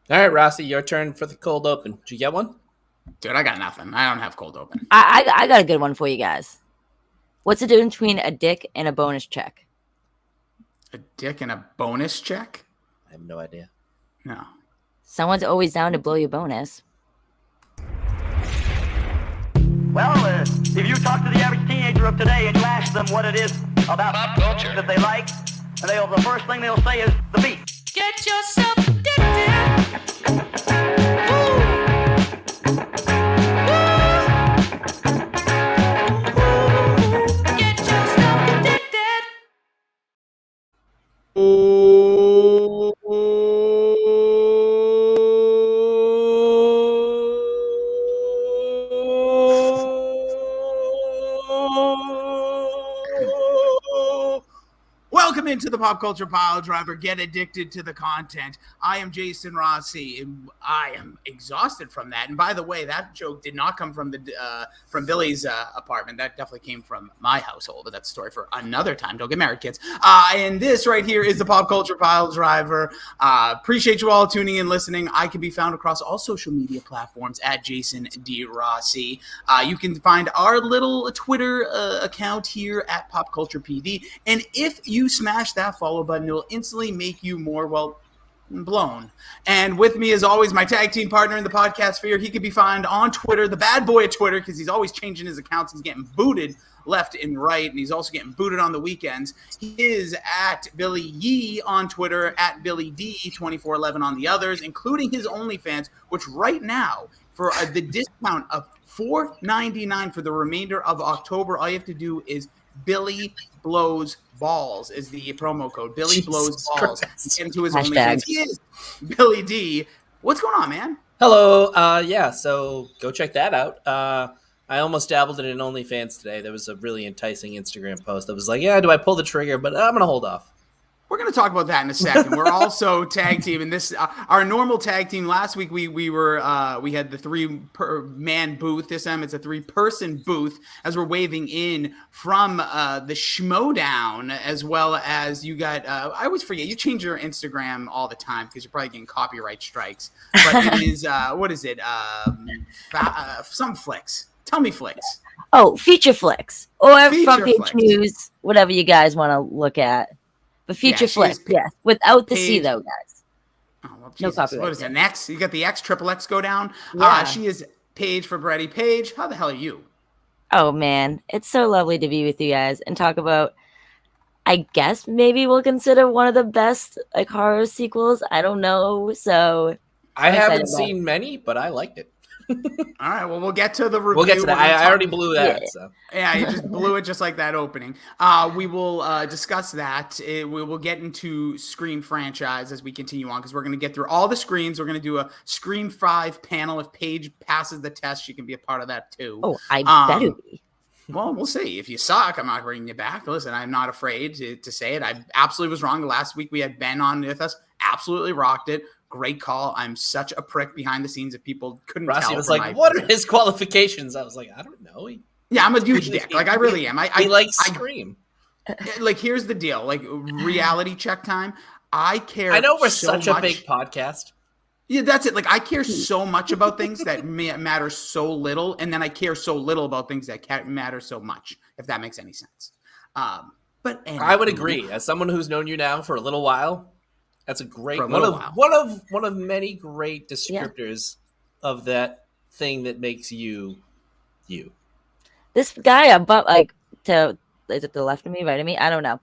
All right, Rossi, your turn for the cold open. Did you get one? Dude, I got nothing. I don't have cold open. I got a good one for you guys. What's the difference between a dick and a bonus check? A dick and a bonus check? I have no idea. No. Someone's always down to blow your bonus. Well, if you talk to the average teenager of today and you ask them what it is about pop culture that they like, and the first thing they'll say is the beat. Get yourself addicted. Get yourself addicted. Welcome into the Pop Culture Piledriver. Get addicted to the content. I am Jason Rossi, and I am exhausted from that. And by the way, that joke did not come from Billy's apartment. That definitely came from my household, but that's a story for another time. Don't get married, kids. And this right here is the Pop Culture Piledriver. Appreciate you all tuning in, listening. I can be found across all social media platforms at Jason D. Rossi. You can find our little Twitter account here at Pop Culture PD. And if you smash that follow button, it will instantly make you more, well, blown. And with me, as always, my tag team partner in the podcast sphere. He can be found on Twitter, the bad boy of Twitter, because he's always changing his accounts. He's getting booted left and right, and he's also getting booted on the weekends. He is at Billy Yee on Twitter, at Billy D2411 on the others, including his OnlyFans, which right now, for the discount of $4.99 for the remainder of October, all you have to do is Billy Blows Balls is the promo code. Billy Blows Balls. Get into his OnlyFans. He is Billy D. What's going on, man? Hello. Yeah, so go check that out. I almost dabbled in an OnlyFans today. There was a really enticing Instagram post that was like, yeah, do I pull the trigger? But I'm going to hold off. We're going to talk about that in a second. We're also tag team, and this our normal tag team. Last week we had the 3-man booth. This time it's a 3-person booth as we're waving in from the SchmoeDown, as well as you got. I always forget, you change your Instagram all the time because you're probably getting copyright strikes. But it is what is it? Some Flix. Tell me Flix. Oh, Feature Flix or Feature Front Page Flix. News, whatever you guys want to look at. But Feature Flix, yes, without the C though, guys. Oh, well, No Jesus. copyright. What is it? An X? You got the X, triple X go down. Yeah. She is Paige Frabetti. Paige, how the hell are you? Oh man, it's so lovely to be with you guys and talk about. I guess maybe we'll consider one of the best like horror sequels. I don't know. So I I'm haven't excited about seen many, but I liked it. All right, well, we'll get to the review. We'll get to that. I already blew that. Yeah. So. Yeah, you just blew it just like that opening. We will discuss that. We will get into Scream franchise as we continue on because we're going to get through all the Screams. We're going to do a Scream 5 panel. If Paige passes the test, she can be a part of that too. Oh, I better be. Well, we'll see. If you suck, I'm not bringing you back. Listen, I'm not afraid to say it. I absolutely was wrong. Last week we had Ben on with us. Absolutely rocked it. Great call. I'm such a prick behind the scenes if people couldn't Rossi tell. was like, what are his qualifications? I was like, I don't know. Yeah, I'm a huge dick. Like, I really am. He likes Scream. Like, here's the deal. Like, reality check time. I care. I know we're so such much. a big podcast. Yeah, that's it. Like, I care so much about things that matter so little, and then I care so little about things that matter so much, if that makes any sense. But anyway. I would agree. As someone who's known you now for a little while, that's a great one of many great descriptors of that thing that makes you you. This guy above, like, is it the left of me, right of me? I don't know.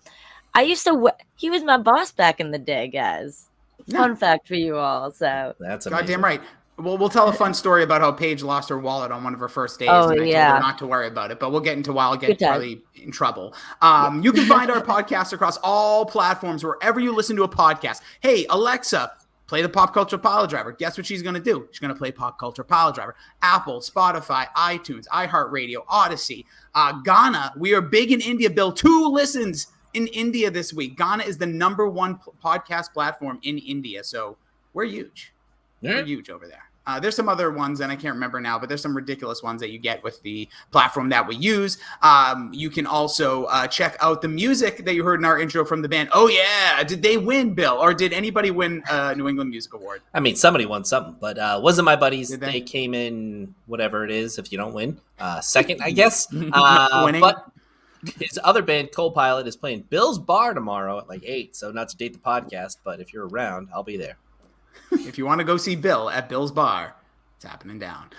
I used to. He was my boss back in the day, guys. Fun fact for you all. So that's amazing. Goddamn right. Well, we'll tell a fun story about how Paige lost her wallet on one of her first days. Oh, and I yeah. told her not to worry about it, but we'll get into why I'll get probably in trouble. You can find our podcast across all platforms, wherever you listen to a podcast. Hey, Alexa, play the Pop Culture Piledriver. Guess what she's going to do? She's going to play Pop Culture Piledriver. Apple, Spotify, iTunes, iHeartRadio, Odyssey, Ghana. We are big in India, Bill. 2 listens in India this week. Ghana is the #1 podcast platform in India, so we're huge. We're huge over there. There's some other ones, and I can't remember now, but there's some ridiculous ones that you get with the platform that we use. You can also check out the music that you heard in our intro from the band. Oh, yeah. Did they win, Bill? Or did anybody win a New England Music Award? I mean, somebody won something, but wasn't my buddies. They came in, whatever it is, if you don't win, second, I guess. Winning. But his other band, Cold Pilot, is playing Bill's Bar tomorrow at like 8. So not to date the podcast, but if you're around, I'll be there. If you want to go see Bill at Bill's Bar, it's happening down.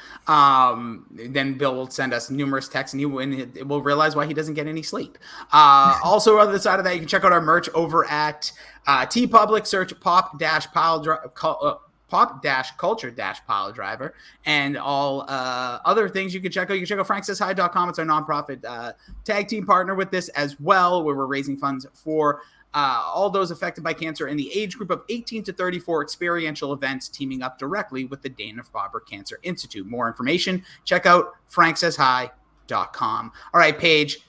Then Bill will send us numerous texts, and we'll realize why he doesn't get any sleep. Also, on the other side of that, you can check out our merch over at TeePublic. Search pop-culture-piledriver, and all other things you can check out. You can check out franksayshi.com. It's our nonprofit tag team partner with this as well, where we're raising funds for all those affected by cancer in the age group of 18 to 34, experiential events teaming up directly with the Dana-Farber Cancer Institute. More information, check out franksayshi.com. All right, Paige,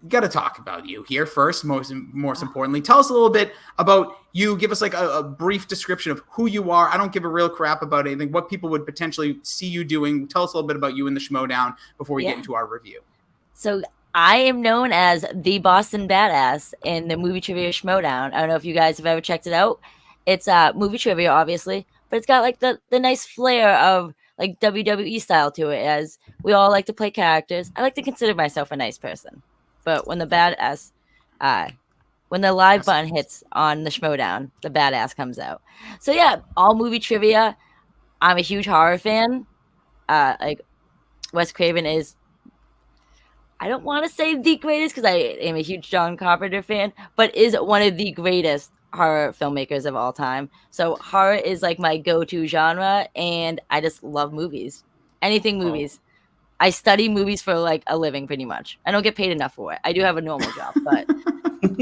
got to talk about you here first. Most importantly, tell us a little bit about you. Give us like a brief description of who you are. I don't give a real crap about anything, what people would potentially see you doing. Tell us a little bit about you in the SchmoeDown before we get into our review. So I am known as the Boston Badass in the movie trivia SchmoeDown. I don't know if you guys have ever checked it out. It's movie trivia, obviously, but it's got like the nice flair of like WWE style to it, as we all like to play characters. I like to consider myself a nice person, but when the badass, when the live button hits on the SchmoeDown, the badass comes out. So yeah, all movie trivia. I'm a huge horror fan. Like Wes Craven is, I don't want to say the greatest because I am a huge John Carpenter fan, but is one of the greatest horror filmmakers of all time. So horror is like my go-to genre, and I just love movies. Anything movies. I study movies for like a living pretty much. I don't get paid enough for it. I do have a normal job, but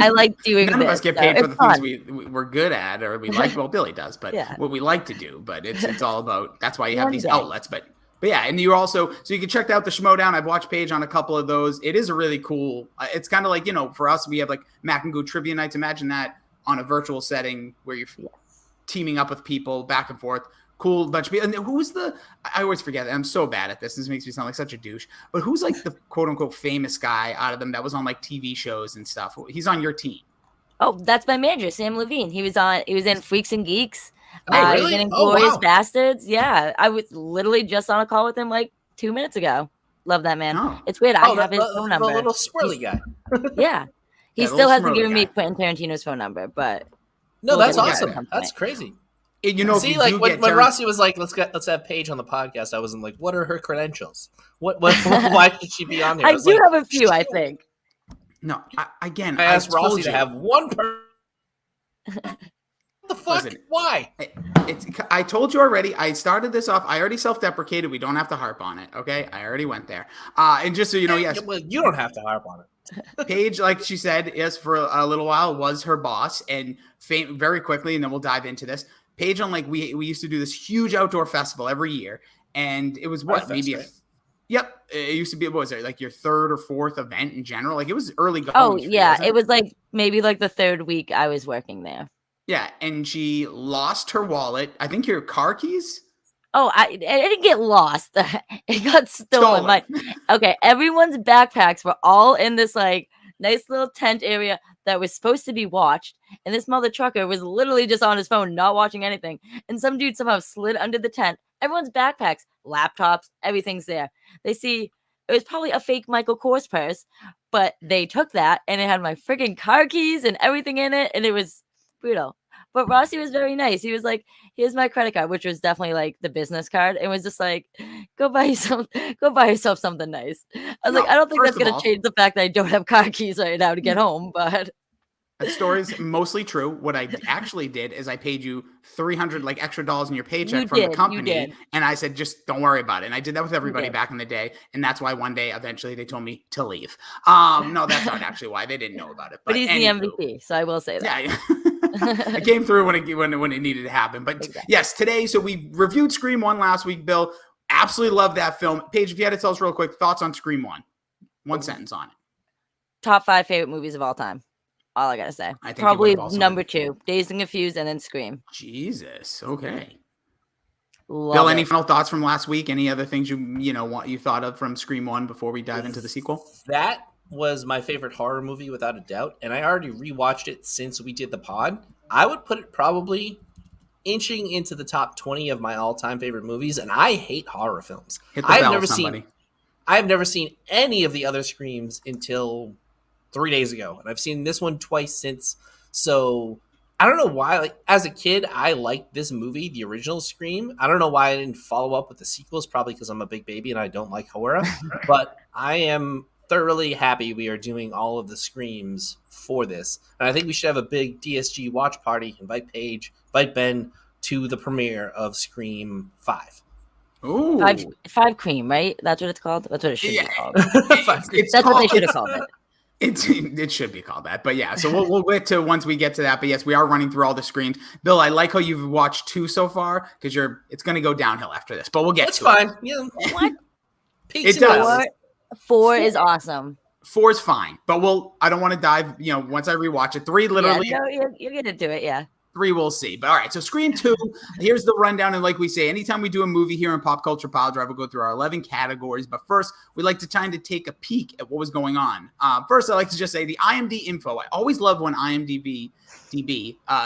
I like doing None this. of us get paid for the things we're good at, or we like. Well, Billy does, but what we like to do. But it's all about, that's why you have these outlets. But yeah, and you also, so you can check out the SchmoeDown. I've watched Paige on a couple of those. It is a really cool, it's kind of like, for us, we have like Mac and Goo trivia nights. Imagine that on a virtual setting where you're teaming up with people back and forth. Cool bunch of people. And who's I always forget that. I'm so bad at this. This makes me sound like such a douche. But who's like the quote unquote famous guy out of them that was on like TV shows and stuff? He's on your team. Oh, that's my manager, Sam Levine. He was in Freaks and Geeks. Oh, really? He was in Glorious Bastards. Yeah, I was literally just on a call with him like 2 minutes ago. Love that man. Oh. It's weird. I have his phone number. The little swirly guy. Yeah. He still hasn't given me Quentin Tarantino's phone number, but that's awesome. That's crazy. See, like when Rossi was like, "Let's have Paige on the podcast," I wasn't like, "What are her credentials? What why should she be on here?" I do have a few, I think. No, I asked Rossi to have one person. The fuck? Listen, why? I told you already. I started this off. I already self-deprecated. We don't have to harp on it. Okay, I already went there. And just so you know, yes, well, you don't have to harp on it. Paige, like she said, yes, for a little while was her boss, and very quickly, and then we'll dive into this. Paige, on like we used to do this huge outdoor festival every year, and it was maybe yep, it used to be, what was it, like your third or fourth event in general? Like it was early going. Oh yeah, it was like maybe like the third week I was working there. Yeah, and she lost her wallet. I think your car keys. Oh, I didn't get lost. It got stolen. Okay, everyone's backpacks were all in this like nice little tent area that was supposed to be watched. And this mother trucker was literally just on his phone, not watching anything. And some dude somehow slid under the tent. Everyone's backpacks, laptops, everything's there. They see it was probably a fake Michael Kors purse, but they took that and it had my freaking car keys and everything in it. And it was brutal. But Rossi was very nice. He was like, "Here's my credit card," which was definitely like the business card. It was just like, go buy yourself something nice. I was like, I don't think that's gonna change the fact that I don't have car keys right now to get home. But that story's mostly true. What I actually did is I paid you $300 like extra dollars in your paycheck from the company, and I said, just don't worry about it. And I did that with everybody back in the day, and that's why one day eventually they told me to leave. No, that's not actually why. They didn't know about it. But he's the MVP, so I will say that. Yeah. I came through when it needed to happen. But yes, today, so we reviewed Scream 1 last week, Bill. Absolutely love that film. Paige, if you had to tell us real quick, thoughts on Scream 1. One sentence on it. Top 5 favorite movies of all time. All I gotta say. I think probably number 2, Dazed and Confused, and then Scream. Jesus. Okay. Bill, any final thoughts from last week? Any other things you thought of from Scream 1 before we dive into the sequel? That was my favorite horror movie without a doubt, and I already rewatched it since we did the pod. I would put it probably inching into the top 20 of my all-time favorite movies, and I hate horror films. I've never seen any of the other Screams until 3 days ago, and I've seen this one twice since. So I don't know why. Like, as a kid, I liked this movie, the original Scream. I don't know why I didn't follow up with the sequels. Probably because I'm a big baby and I don't like horror. But I am thoroughly happy we are doing all of the Screams for this, and I think we should have a big DSG watch party. Invite Paige, invite Ben to the premiere of Scream 5. Ooh, five cream, right? That's what it's called. That's what it should be called. That's what they should have called it. It should be called that, but yeah. So we'll get to once we get to that. But yes, we are running through all the Screams. Bill, I like how you've watched 2 so far because it's going to go downhill after this. But we'll get to fine. it. Yeah. What? It does. 4 is awesome. 4 is fine, but I don't want to dive. Once I rewatch it, 3 literally. Yeah, no, you're gonna do it. Yeah. 3 we'll see. But all right, so Scream 2, here's the rundown. And like we say, anytime we do a movie here in Pop Culture Piledriver, we'll go through our 11 categories. But first, we like to kind of take a peek at what was going on. First, I like to just say the IMDb info. I always love when IMDb,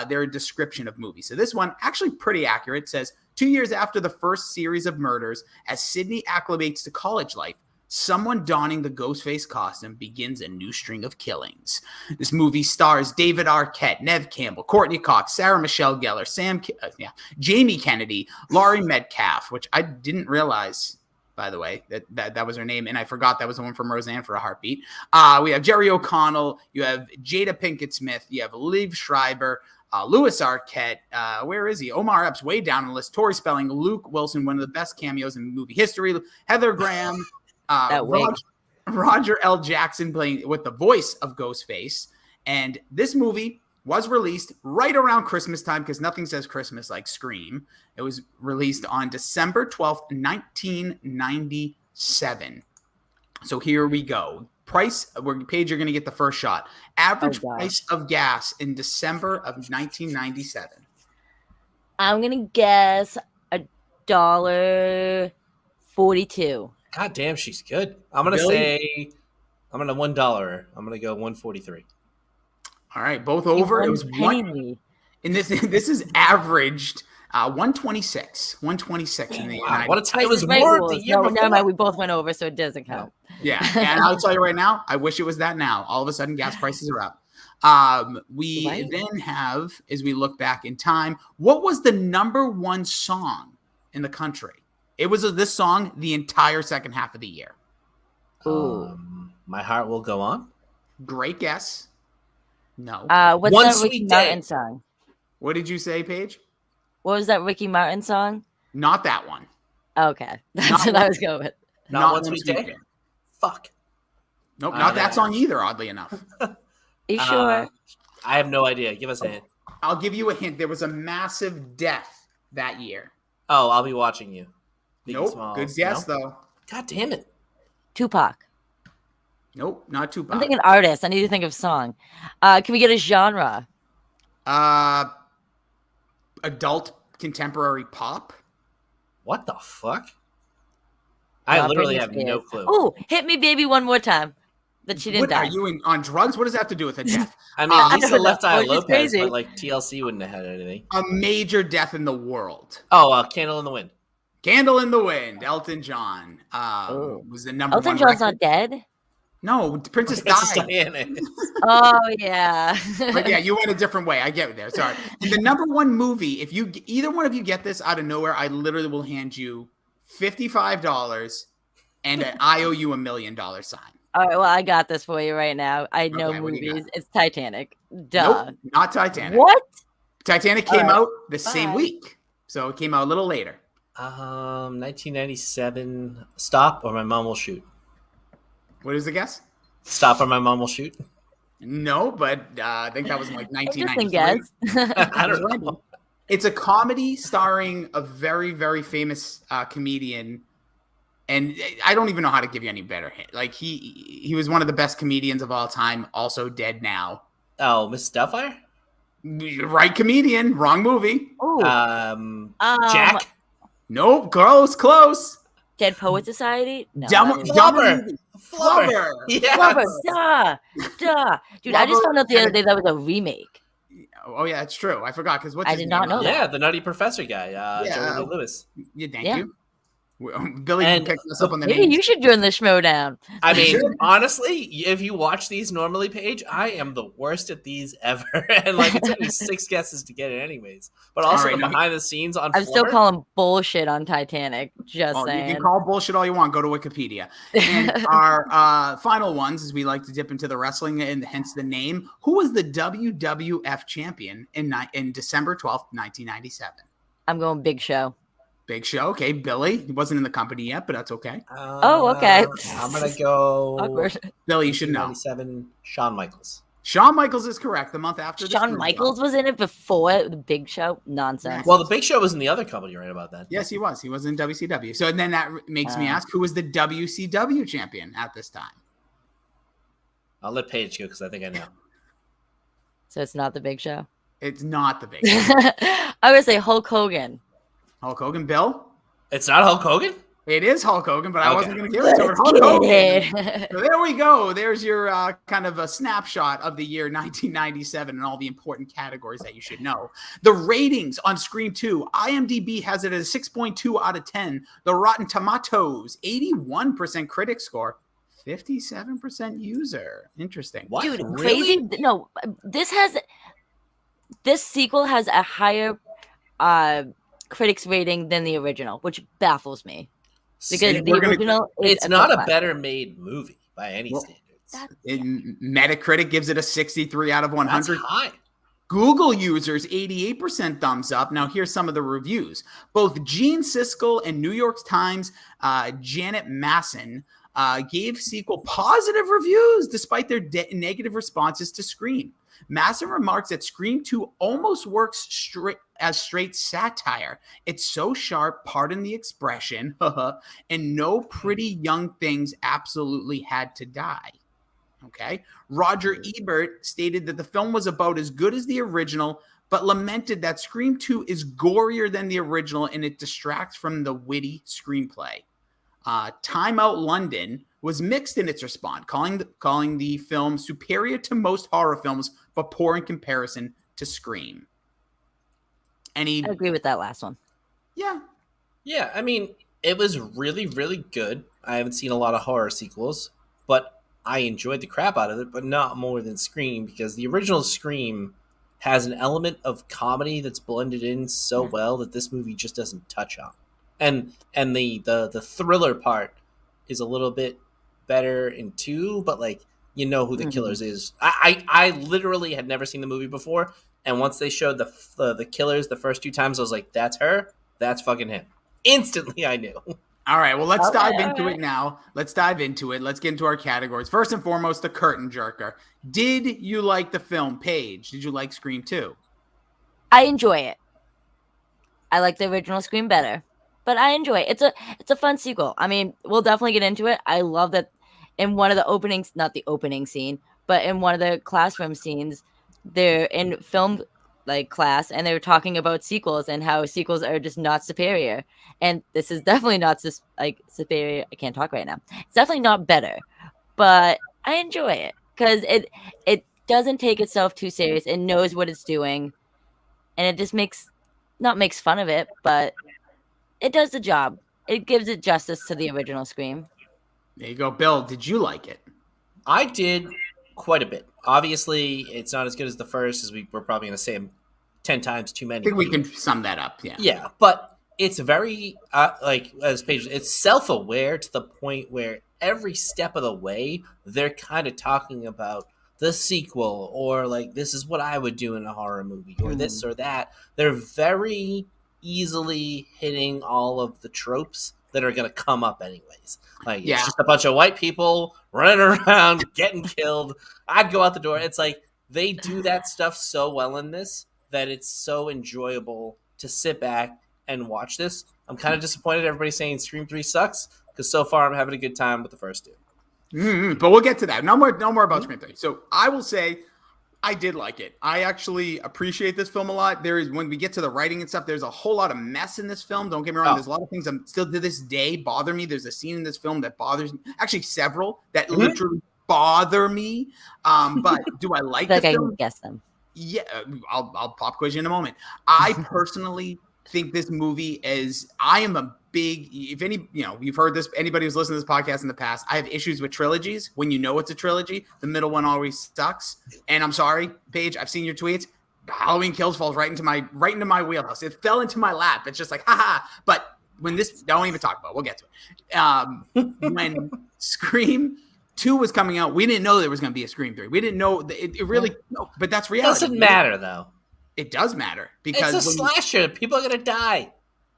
their description of movies. So this one, actually pretty accurate, says 2 years after the first series of murders, as Sydney acclimates to college life, someone donning the Ghostface costume begins a new string of killings. This movie stars David Arquette, Nev Campbell, Courtney Cox, Sarah Michelle Gellar, Jamie Kennedy, Laurie Metcalf, which I didn't realize, by the way, that was her name, and I forgot that was the one from Roseanne for a Heartbeat. We have Jerry O'Connell, you have Jada Pinkett Smith, you have Liev Schreiber, Louis Arquette, where is he? Omar Epps, way down the list. Tori Spelling, Luke Wilson, one of the best cameos in movie history. Heather Graham. Roger L. Jackson playing with the voice of Ghostface. And this movie was released right around Christmas time because nothing says Christmas like Scream. It was released on December 12th, 1997. So here we go. Price, Paige, you're going to get the first shot. Average price of gas in December of 1997. I'm going to guess $1.42. God damn, she's good. I'm gonna say I'm gonna $1. I'm gonna go 143. All right, both over. It was one. And this is averaged 126. 126 in the United. What a time! It was more the year before. Never mind. We both went over, so it doesn't count. Yeah, and I'll tell you right now, I wish it was that now. All of a sudden, gas prices are up. We then have, as we look back in time, what was the number 1 song in the country? It was this song the entire second half of the year. My Heart Will Go On. Great guess. No. What's that Ricky Martin song? What did you say, Paige? What was that Ricky Martin song? Not that one. Okay. That's what I was going with. Not One Sweet Day? Fuck. Nope, not that song either, oddly enough. Are you sure? I have no idea. Give us a hint. I'll give you a hint. There was a massive death that year. Oh, I'll Be Watching You. Nope. Good guess, though. God damn it. Tupac. Nope, not Tupac. I'm thinking artist. I need to think of song. Can we get a genre? Adult contemporary pop. What the fuck? I literally have no clue. Oh, Hit Me Baby One More Time. But she didn't die. Are you on drugs? What does that have to do with a death? I mean, Lisa Left Eye Lopez, but like TLC wouldn't have had anything. A major death in the world. Oh, Candle in the Wind. Candle in the Wind. Elton John was the number 1 Elton John's not dead? No, Princess Diana. Oh, yeah. But yeah, you went a different way. I get it there. Sorry. The number 1 movie, if you either one of you get this out of nowhere, I literally will hand you $55 and I owe you $1 million sign. All right, well, I got this for you right now. I know movies. It's Titanic. Duh. Nope, not Titanic. What? Titanic came out the same week. So it came out a little later. 1997. Stop or My Mom Will Shoot. What is the guess? Stop or My Mom Will Shoot. No, but I think that was in like 1993. Guess. I don't know. It's a comedy starring a very, very famous comedian. And I don't even know how to give you any better hint. Like he was one of the best comedians of all time, also dead now. Oh, Miss Doubtfire? Right comedian, wrong movie. Ooh. Jack? Nope. Close. Dead Poet Society? No. Dumber Flubber. movie. Flubber. Flubber. Yes. Flubber. Duh. Dude, I just Flubber found out the other and- day that was a remake. Oh yeah, it's true. I forgot because what's I his did name? not know that. Yeah, the Nutty Professor guy, Yeah. Jeremy Lee Lewis. Yeah, thank Yeah. you. Billy And- picked us up on the Maybe names. you should join the SchmoeDown. I mean, Sure. honestly, if you watch these normally, Paige, I am the worst at these ever. And like, it took me 6 guesses to get it, anyways. But also, All right, the now- behind the scenes on I'm still Flubber, calling bullshit on Titanic. Just Oh, you saying. can call bullshit all you want. Go to Wikipedia. And our final ones, as we like to dip into the wrestling, and hence the name. Who was the WWF champion in December 12th, 1997? I'm going Big Show. Big Show. Okay, Billy. He wasn't in the company yet, but that's okay. Oh, okay. I'm gonna go. Awkward. Billy, you should know. 1997, Shawn Michaels. Shawn Michaels is correct. The month after this Shawn group Michaels vote. was in it before the Big Show. Nonsense. Well, the Big Show was in the other company, right? About that. Yes, he was. He was in WCW. So then that makes me ask, who was the WCW champion at this time? I'll let Paige go because I think I know. So it's not the Big Show. It's not the Big Show. I would say Hulk Hogan. Hulk Hogan. Bill? It's not Hulk Hogan. It is Hulk Hogan, but I Okay. wasn't going to give it to her. Let's Hulk Hogan. get it. So there we go. There's your kind of a snapshot of the year 1997 and all the important categories that you should know. The ratings on Scream 2, IMDb has it at a 6.2 out of 10. The Rotten Tomatoes, 81% critic score, 57% user. Interesting. What? Dude, Really? crazy. No, this sequel has a higher critics rating than the original, which baffles me. Because And the we're gonna- original is It's not a classic. better made movie by any Well, standards. Metacritic gives it a 63 out of That's 100. high. Google users, 88% thumbs up. Now, here's some of the reviews. Both Gene Siskel and New York Times' Janet Masson gave sequel positive reviews despite their negative responses to Scream. Masson remarks that Scream 2 almost works straight satire. It's so sharp, pardon the expression, and no pretty young things absolutely had to die. Okay. Roger Ebert stated that the film was about as good as the original, but lamented that Scream 2 is gorier than the original and it distracts from the witty screenplay. Time Out London was mixed in its response, calling the film superior to most horror films, but poor in comparison to Scream. I agree with that last one. Yeah. Yeah, I mean, it was really, really good. I haven't seen a lot of horror sequels, but I enjoyed the crap out of it, but not more than Scream, because the original Scream has an element of comedy that's blended in so well that this movie just doesn't touch on. And the thriller part is a little bit better in 2, but like, you know who the killers is. I literally had never seen the movie before, and once they showed the killers the first 2 times, I was like, that's her, that's fucking him. Instantly I knew. All right, well, let's Okay, dive all into right. it now. Let's dive into it. Let's get into our categories. First and foremost, the curtain jerker. Did you like the film, Paige? Did you like Scream 2? I enjoy it. I like the original Scream better, but I enjoy it. It's a fun sequel. I mean, we'll definitely get into it. I love that in one of the openings, not the opening scene, but in one of the classroom scenes, they're in film like class and they were talking about sequels and how sequels are just not superior. And this is definitely not superior. I can't talk right now. It's definitely not better, but I enjoy it because it doesn't take itself too serious. It knows what it's doing, and it just makes fun of it, but it does the job. It gives it justice to the original Scream. There you go. Bill, did you like it? I did quite a bit. Obviously, it's not as good as the first, as we're probably going to say 10 times too many. I think we can sum that up. Yeah. Yeah, but it's very, like, as Paige, it's self-aware to the point where every step of the way, they're kind of talking about the sequel, or like, this is what I would do in a horror movie, or this or that. They're very easily hitting all of the tropes that are going to come up anyways. Like, Yeah. it's just a bunch of white people running around, getting killed. I'd go out the door. It's like, they do that stuff so well in this that it's so enjoyable to sit back and watch this. I'm kind of disappointed everybody's saying Scream 3 sucks, because so far I'm having a good time with the first 2. But we'll get to that. No more about Scream 3. So I will say, I did like it. I actually appreciate this film a lot. There is, when we get to the writing and stuff, there's a whole lot of mess in this film. Don't get me wrong. Oh. There's a lot of things that still to this day bother me. There's a scene in this film that bothers me. Actually, several that literally bother me. But do I like I the feel like I film? can guess them. Yeah, I'll pop quiz you in a moment. I personally think this movie is. I am a big. If any, you've heard this. Anybody who's listened to this podcast in the past, I have issues with trilogies. When you know it's a trilogy, the middle one always sucks. And I'm sorry, Paige. I've seen your tweets. Halloween Kills falls right into my wheelhouse. It fell into my lap. It's just like haha. But when this, don't even talk about it. We'll get to it. When Scream 2 was coming out, we didn't know there was going to be a Scream 3. We didn't know it really, no, but that's reality. Doesn't matter though. It does matter because It's a slasher. People are gonna die.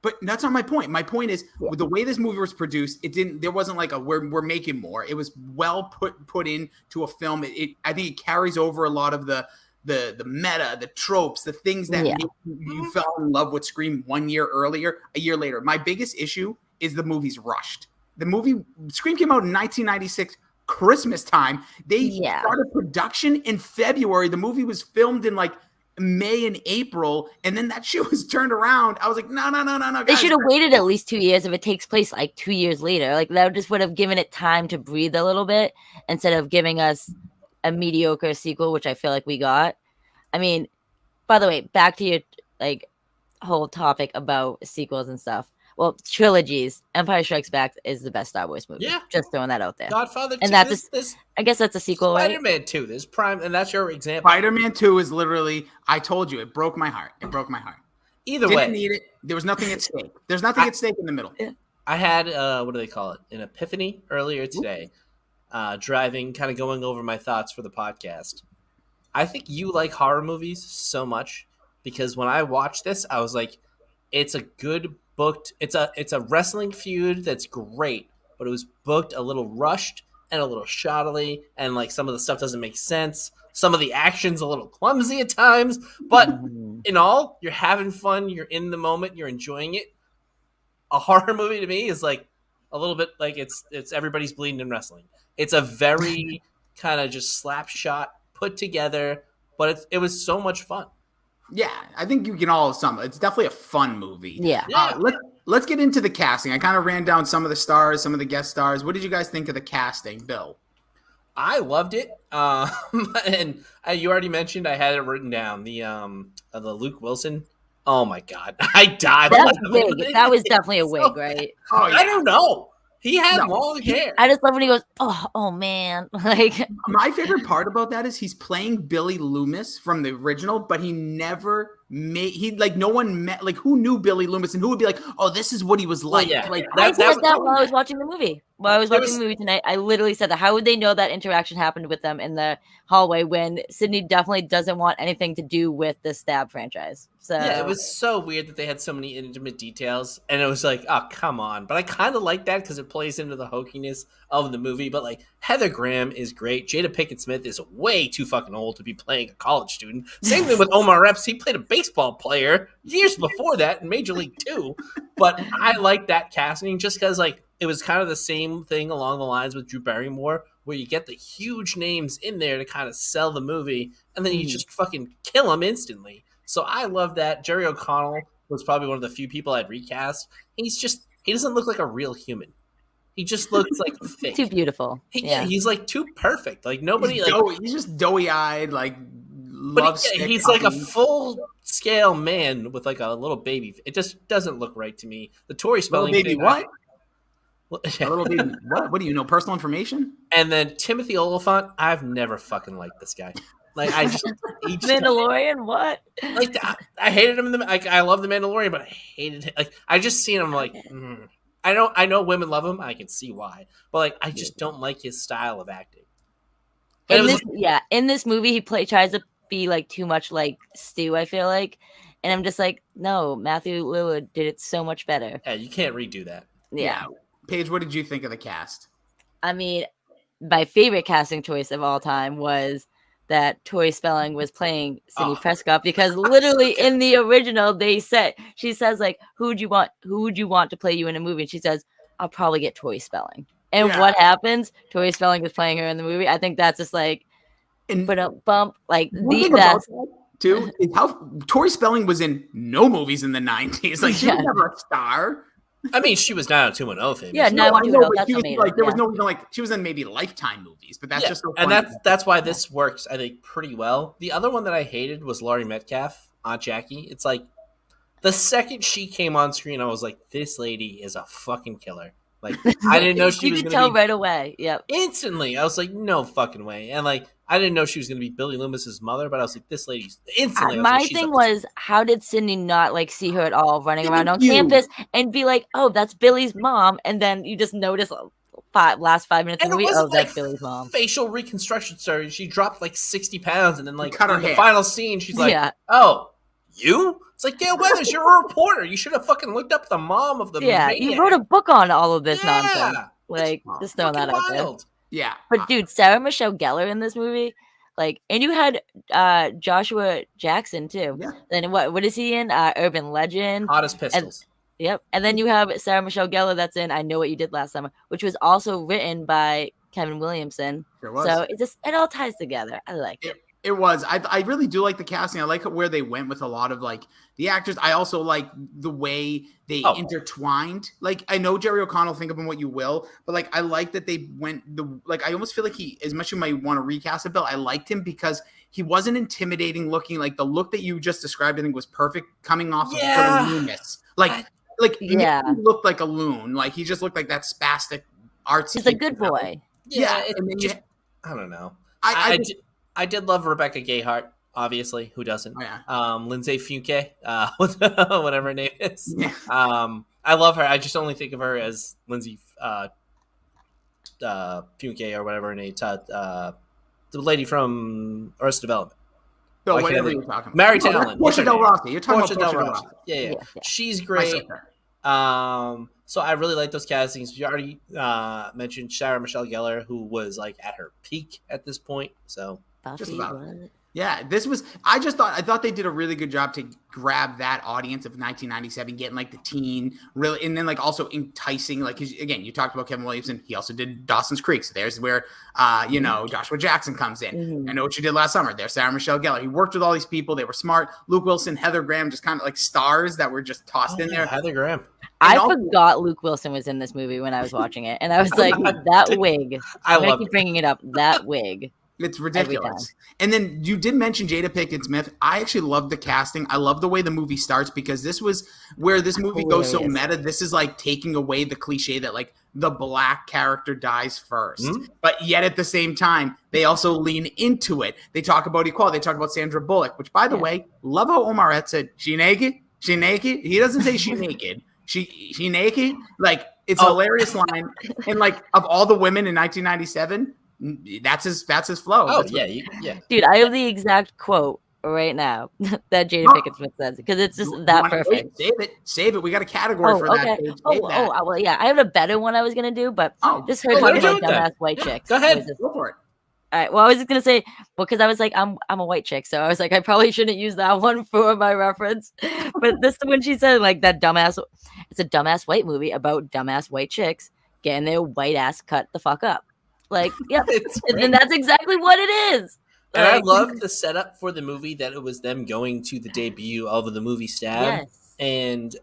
but that's not my point. My point is with the way this movie was produced, there wasn't like we're making more. It was well put into a film. I think it carries over a lot of the meta, the tropes, the things that make you fell in love with Scream a year later. My biggest issue is the movie's rushed. The movie Scream came out in 1996. Christmas time. They started production in February. The movie was filmed in like May and April, and then that shit was turned around. I was like, no. They should have waited at least 2 years if it takes place like 2 years later. Like that just would have given it time to breathe a little bit instead of giving us a mediocre sequel, which I feel like we got. I mean, by the way, back to your like whole topic about sequels and stuff. Well, trilogies. Empire Strikes Back is the best Star Wars movie. Yeah. Just throwing that out there. Godfather 2. And that's I guess that's a sequel, right? Spider-Man 2. This prime, and that's your example. Spider-Man 2 is literally, I told you, it broke my heart. Either Didn't way, need it. There was nothing at stake. There's nothing at stake in the middle. I had what do they call it? An epiphany earlier today. Driving, kind of going over my thoughts for the podcast. I think you like horror movies so much because when I watched this, I was like, it's a good booked. It's a wrestling feud that's great, but it was booked a little rushed and a little shoddily, and like some of the stuff doesn't make sense. Some of the action's a little clumsy at times, but in all, you're having fun. You're in the moment. You're enjoying it. A horror movie to me is like a little bit like it's everybody's bleeding in wrestling. It's a very kind of just slap shot put together, but it was so much fun. Yeah, I think you can all sum it. It's definitely a fun movie. Yeah. Let's get into the casting. I kind of ran down some of the stars, some of the guest stars. What did you guys think of the casting, Bill? I loved it, and you already mentioned I had it written down. The Luke Wilson. Oh my god, I died. That was wig. That was definitely a wig, right? Oh, yeah. I don't know. He had long hair. I just love when he goes, oh man. Like My favorite part about that is he's playing Billy Loomis from the original, but he never no one met, like who knew Billy Loomis and who would be like, oh, this is what he was like. yeah. Like I said that while I was watching the movie. While I was watching the movie tonight, I literally said that. How would they know that interaction happened with them in the hallway when Sydney definitely doesn't want anything to do with the Stab franchise? So Yeah, it was so weird that they had so many intimate details, and it was like, oh, come on. But I kind of like that because it plays into the hokiness of the movie. But like, Heather Graham is great. Jada Pinkett Smith is way too fucking old to be playing a college student. Same thing with Omar Epps. He played a baseball player years before that in Major League 2. But I like that casting just because like it was kind of the same thing along the lines with Drew Barrymore, where you get the huge names in there to kind of sell the movie, and then you just fucking kill them instantly. So I love that. Jerry O'Connell was probably one of the few people I'd recast. He doesn't look like a real human. He just looks like fake. too beautiful. He's like too perfect. Like nobody he's just doughy-eyed, like he's like a full-scale man with like a little baby. It just doesn't look right to me. The Tori Spelling baby thing, what? A little baby what? What do you know? Personal information? And then Timothy Olyphant, I've never fucking liked this guy. Like he just Mandalorian, what? like I hated him. I love the Mandalorian, but I hated him. Like I just seen him like. I know women love him. I can see why, but like I just don't like his style of acting. In this movie, he tries to be like too much like Stu. I feel like, and I'm just like, no, Matthew Lillard did it so much better. Yeah, you can't redo that. Yeah. Paige, what did you think of the cast? I mean, my favorite casting choice of all time was that Tori Spelling was playing Sidney Prescott, because literally in the original she says like, who would you want to play you in a movie? And she says, I'll probably get Tori Spelling. And what happens? Tori Spelling was playing her in the movie. I think that's just like And But a bump, like one the thing about best. that, too, is how Tori Spelling was in no movies in the 90s. Like, she was Yeah. never a star. I mean, she was 90210 famous. Yeah, No, I 90210, know, but that's she was amazing, like, there was yeah. no even like, she was in maybe Lifetime movies, but that's Yeah, just so and funny. that's why this works, I think, pretty well. The other one that I hated was Laurie Metcalf, Aunt Jackie. It's like the second she came on screen, I was like, this lady is a fucking killer. Like, I didn't know she You was could going tell to be right away. Yep. instantly. I was like, no fucking way. And like, I didn't know she was going to be Billy Loomis's mother, but I was like, this lady's instantly. I was My like, she's thing up was, how did Sydney not like see her at all running around on Thank you. campus and be like, "Oh, that's Billy's mom," and then you just notice last 5 minutes of and the it movie, wasn't oh, that's like Billy's mom. facial reconstruction surgery. She dropped like 60 pounds, and then like Cut her in the hair. final scene, she's like, Yeah. "Oh, you?" It's like, Gail Weathers, you're a reporter. You should have fucking looked up the mom of the Yeah, maniac. you wrote a book on all of this nonsense. Yeah, Like, it's just throwing that fucking out there. wild. Yeah. But dude, Sarah Michelle Gellar in this movie, like, and you had Joshua Jackson too. Yeah. Then what is he in? Urban Legend. Hottest pistols. Yep. And then you have Sarah Michelle Gellar that's in I Know What You Did Last Summer, which was also written by Kevin Williamson. There was. So it all ties together. I like it. It was. I really do like the casting. I like where they went with a lot of like the actors. I also like the way they intertwined. Like, I know Jerry O'Connell, think of him what you will, but like I like that they went I almost feel like he, as much as you might want to recast a Bill, I liked him because he wasn't intimidating looking. Like the look that you just described, I think was perfect, coming off of Yeah. loonness. Like Yeah. he looked like a loon. Like he just looked like that spastic artsy. He's a kid. good boy. Yeah, and then it you- just, I don't know. I I did love Rebecca Gayheart, obviously. Who doesn't? Oh, yeah. Lindsay Funke, whatever her name is. Yeah. I love her. I just only think of her as Lindsay Funke or whatever her name. The lady from Arrested Development. So Why can't I whatever think- you're talking about. Mary No, Taylor. that's What's her Portia Del name? Rossi. You're talking Portia about Del Portia Del Rossi. Rossi. Yeah. Yeah. She's My great. sister. So I really like those castings. You already mentioned Sarah Michelle Gellar, who was like at her peak at this point. So Just Buffy, about. what? Yeah, this was. I thought they did a really good job to grab that audience of 1997, getting like the teen, really, and then like also enticing. Like, 'cause, again, you talked about Kevin Williamson. He also did Dawson's Creek. So there's where, Joshua Jackson comes in. Mhm. I Know What You Did Last Summer. There's Sarah Michelle Gellar. He worked with all these people. They were smart. Luke Wilson, Heather Graham, just kind of like stars that were just tossed in there. Heather Graham. I And also- forgot Luke Wilson was in this movie when I was watching it, and I was like, "That wig." I I'm gonna love keep it. bringing it up. That wig. It's ridiculous. And then you did mention Jada Pinkett Smith. I actually love the casting. I love the way the movie starts because this was where this movie goes so Hilarious. meta. This is like taking away the cliche that like the black character dies first. Mhm. But yet at the same time, they also lean into it. They talk about equality. They talk about Sandra Bullock, which by the Yeah. way, love how Omarette said, she naked? She naked? He doesn't say she naked. She naked? Like, it's a hilarious line. And like, of all the women in 1997, that's his flow. Oh That's yeah, what- yeah. Dude, I have the exact quote right now that Jada Pinkett Smith says because it's just You that wanna perfect. wait, save it. We got a category for that. Paige. Save that. Well, yeah. I have a better one I was gonna do, but just her Oh, talking do about it then. dumbass white Yeah, chicks. go ahead. was just- Go for it. All right. Well, I was just gonna say, well, because I was like, I'm a white chick, so I was like, I probably shouldn't use that one for my reference. But this when she said like that dumbass, it's a dumbass white movie about dumbass white chicks getting their white ass cut the fuck up. Like, yeah, It's and great. that's exactly what it is. And I Like, love the setup for the movie that it was them going to the debut of the movie Stab. Yes. And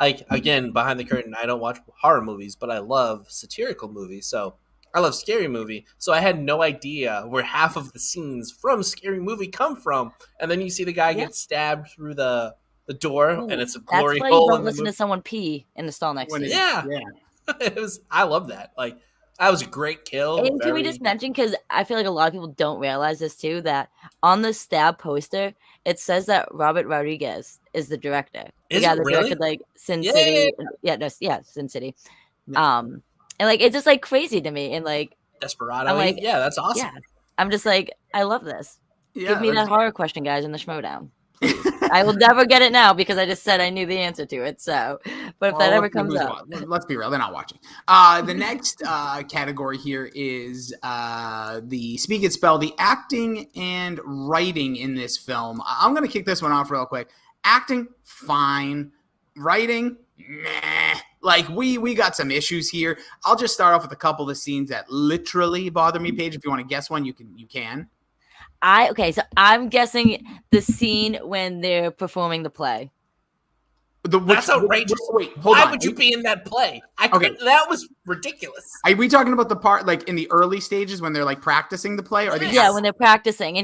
like again, behind the curtain, I don't watch horror movies, but I love satirical movies. So I love Scary Movie. So I had no idea where half of the scenes from Scary Movie come from. And then you see the guy Yeah. get stabbed through the door, Ooh, and it's a That's glory why you hole don't in the listen to someone pee in the stall next When to you. Yeah. It was. I love that. Like that was a great kill. And can we very- just mention, because I feel like a lot of people don't realize this too, that on the Stab poster, it says that Robert Rodriguez is the director. The Is guy it that really? directed like Sin Yeah. City. Sin City. And like it's just like crazy to me. And like, Desperado. I'm like, yeah, that's awesome. yeah, I'm just like, I love this. Give me that horror question, guys, in the SchmoeDown. I will never get it now because I just said I knew the answer to it. So, but if that ever comes up, let's be real, they're not watching. The next category here is the speak and spell, the acting and writing in this film. I'm going to kick this one off real quick. Acting, fine. Writing, nah. Like we got some issues here. I'll just start off with a couple of scenes that literally bother me. Paige, if you want to guess one, you can. So I'm guessing the scene when they're performing the play. That's outrageous. Wait, hold Why on. would you be in that play? Okay. That was ridiculous. Are we talking about the part like in the early stages when they're like practicing the play, or the Yeah, when they're practicing,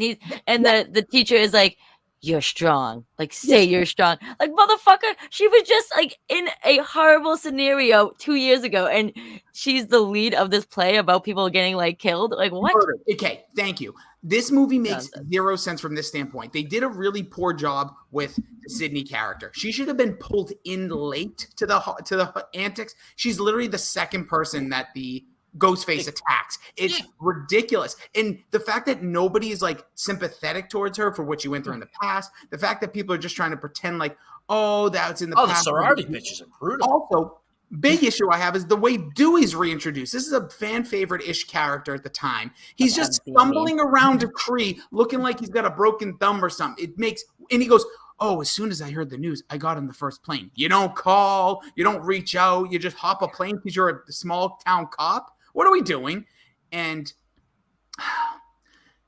and the teacher is like, "You're strong. Like, say you're strong." Like, motherfucker, she was just like in a horrible scenario 2 years ago, and she's the lead of this play about people getting like killed. Like, what? murder? Okay, thank you. This movie makes Nonsense. zero sense from this standpoint. They did a really poor job with the Sydney character. She should have been pulled in late to the antics. She's literally the second person that the Ghostface attacks. It's ridiculous. And the fact that nobody is like sympathetic towards her for what she went through in the past, the fact that people are just trying to pretend like, oh, that's in the The past. sorority bitches are brutal. Also, big issue I have is the way Dewey's reintroduced. This is a fan favorite-ish character at the time. He's just stumbling around a tree looking like he's got a broken thumb or something. And he goes, oh, as soon as I heard the news, I got on the first plane. You don't call, you don't reach out, you just hop a plane because you're a small town cop. What are we doing? And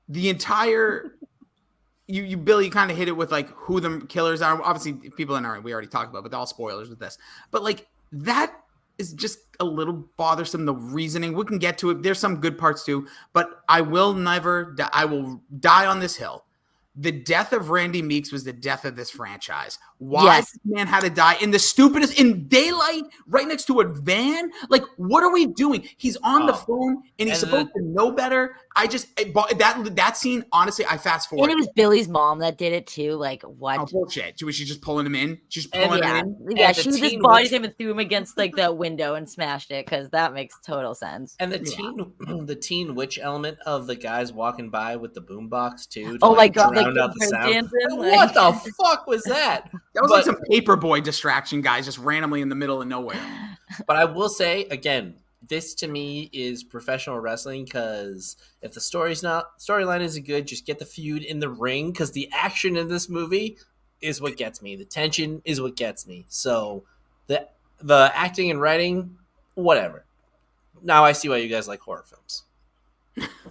the entire you Billy kind of hit it with like who the killers are. Obviously, people in our we already talked about, but all spoilers with this. But like that is just a little bothersome. The reasoning, we can get to it. There's some good parts too, but I will die on this hill. The death of Randy Meeks was the death of this franchise. Why this man had to die in the stupidest, in daylight, right next to a van? Like, what are we doing? He's on the phone, and he's supposed to know better. That scene, honestly, I fast forward. And it was Billy's mom that did it too. Like, what? Oh, bullshit. Was she just pulling him in? She's pulling him in? Yeah, she just bodied him and threw him against like that window and smashed it, because that makes total sense. And the teen witch element of the guys walking by with the boombox too. Oh my god, drown out the sound. What the fuck was that? That was like some Paperboy distraction guys just randomly in the middle of nowhere. But I will say again, this to me is professional wrestling, because if the storyline isn't good, just get the feud in the ring, because the action in this movie is what gets me. The tension is what gets me. So the acting and writing, whatever. Now I see why you guys like horror films.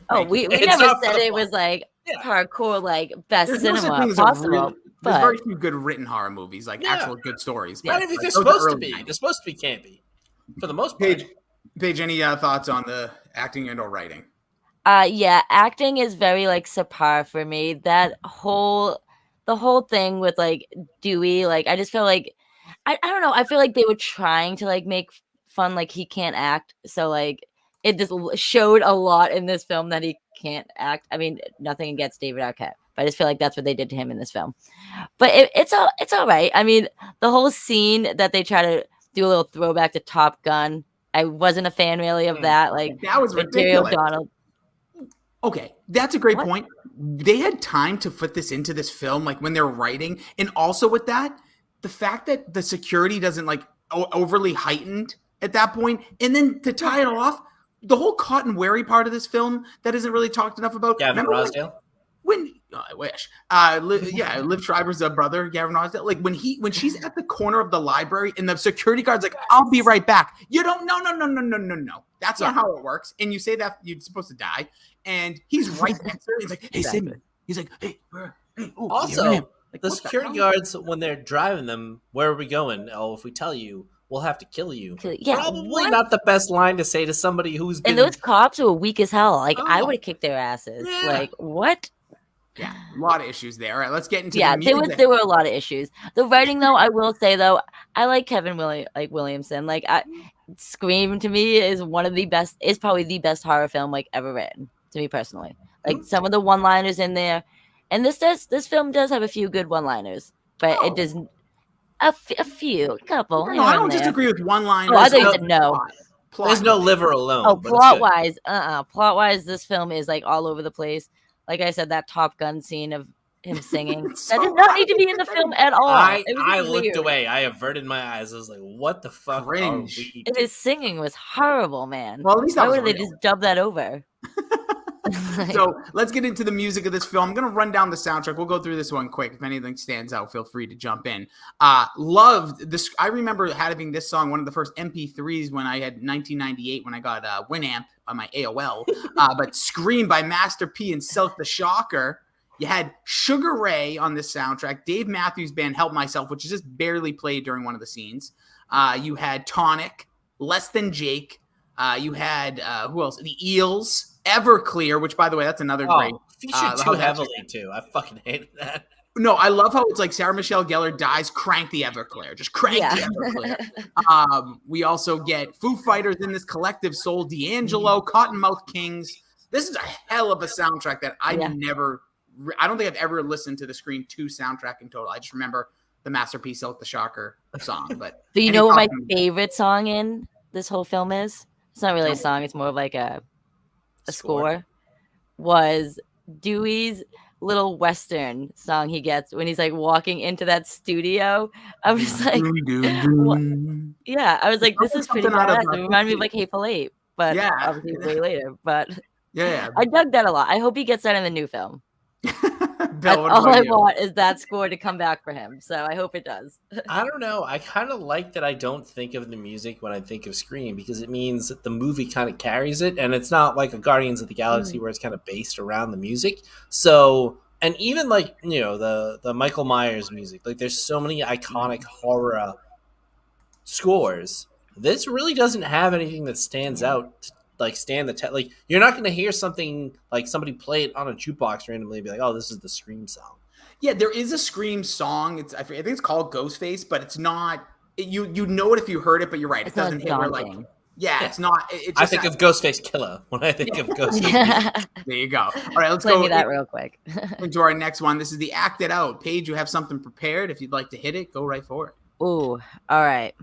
Oh, we never said it was like hardcore, like best cinema possible. There's very few good written horror movies, like actual good stories. But they're supposed to be. They're supposed to be campy, for the most part. Paige, any thoughts on the acting and or writing? Yeah, acting is very like subpar for me. The whole thing with like Dewey, like I just feel like I don't know. I feel like they were trying to like make fun, like he can't act. So like it just showed a lot in this film that he can't act. I mean, nothing against David Arquette, but I just feel like that's what they did to him in this film. But it's all right. I mean, the whole scene that they try to do a little throwback to Top Gun, I wasn't a fan really of that. Like that was ridiculous. Donald. Okay, that's a great point. They had time to put this into this film, like when they're writing, and also with that, the fact that the security doesn't like overly heightened at that point, and then to tie it off, the whole Cotton Wary part of this film that isn't really talked enough about. Gavin Rossdale. I wish. Liv Schreiber's brother, Gavin Rossdale. Like when she's at the corner of the library and the security guard's like, "I'll be right back." You don't. No. That's not how it works. And you say that you're supposed to die, and he's right next to her. He's like, "Hey, Sidney." He's like, "Hey." Also, the security guards, when they're driving them, where are we going? Oh, if we tell you, we'll have to kill you. Yeah, probably not the best line to say to somebody who's been. And those cops were weak as hell. Like I would have kicked their asses. Yeah. Like what? Yeah, a lot of issues there. All right, let's get into the music. There were a lot of issues. The writing, though, I will say though, I like Kevin Williamson. Like Scream to me is probably the best horror film like ever written to me personally. Like some of the one-liners in there, and this film does have a few good one-liners, but it does a couple. No, I don't disagree with one-liners. Oh, I thought you said no. There's no liver alone. Oh, plot-wise, this film is like all over the place. Like I said, that Top Gun scene of him singing that did not need to be in the film at all. I looked away. I averted my eyes. I was like, "What the fuck?" His singing was horrible, man. Well, at least why would they just dub that over? So let's get into the music of this film. I'm going to run down the soundtrack. We'll go through this one quick. If anything stands out, feel free to jump in. Loved this. I remember having this song, one of the first MP3s when I had 1998 when I got Winamp on my AOL. But Scream by Master P and Silk the Shocker. You had Sugar Ray on this soundtrack, Dave Matthews Band, Help Myself, which is just barely played during one of the scenes. You had Tonic, Less Than Jake. You had, who else? The Eels, Everclear, which, by the way, that's another great. Featured too heavily, too. I fucking hated that. No, I love how it's like Sarah Michelle Gellar dies, crank the Everclear. Just crank the Everclear. We also get Foo Fighters in this, Collective Soul, D'Angelo, Cottonmouth Kings. This is a hell of a soundtrack that I don't think I've ever listened to the Scream 2 soundtrack in total. I just remember the masterpiece, Silk the Shocker song. But do you know what my favorite song in this whole film is? It's not really a song. It's more of like a score. Was Dewey's little Western song he gets when he's like walking into that studio. I was like, yeah, I was like, this is pretty badass. It reminded me of like Hateful Eight, but obviously way later. But I dug that a lot. I hope he gets that in the new film. That's all I want is that score to come back for him. So I hope it does. I don't know. I kind of like that I don't think of the music when I think of Scream because it means that the movie kind of carries it. And it's not like a Guardians of the Galaxy where it's kind of based around the music. So, and even like, the Michael Myers music, like there's so many iconic horror scores. This really doesn't have anything that stands out like stand the test. Like you're not going to hear something like somebody play it on a jukebox randomly and be like, "Oh, this is the Scream song." Yeah, there is a Scream song. I think it's called Ghostface, but it's not. You know it if you heard it, but you're right. It doesn't hit where like. Yeah, it's not. It just I think of Ghostface Killer when I think of Ghostface. There you go. All right, let's go. Me that real quick. Into our next one. This is the Act It Out. Paige, you have something prepared. If you'd like to hit it, go right for it. Ooh, all right.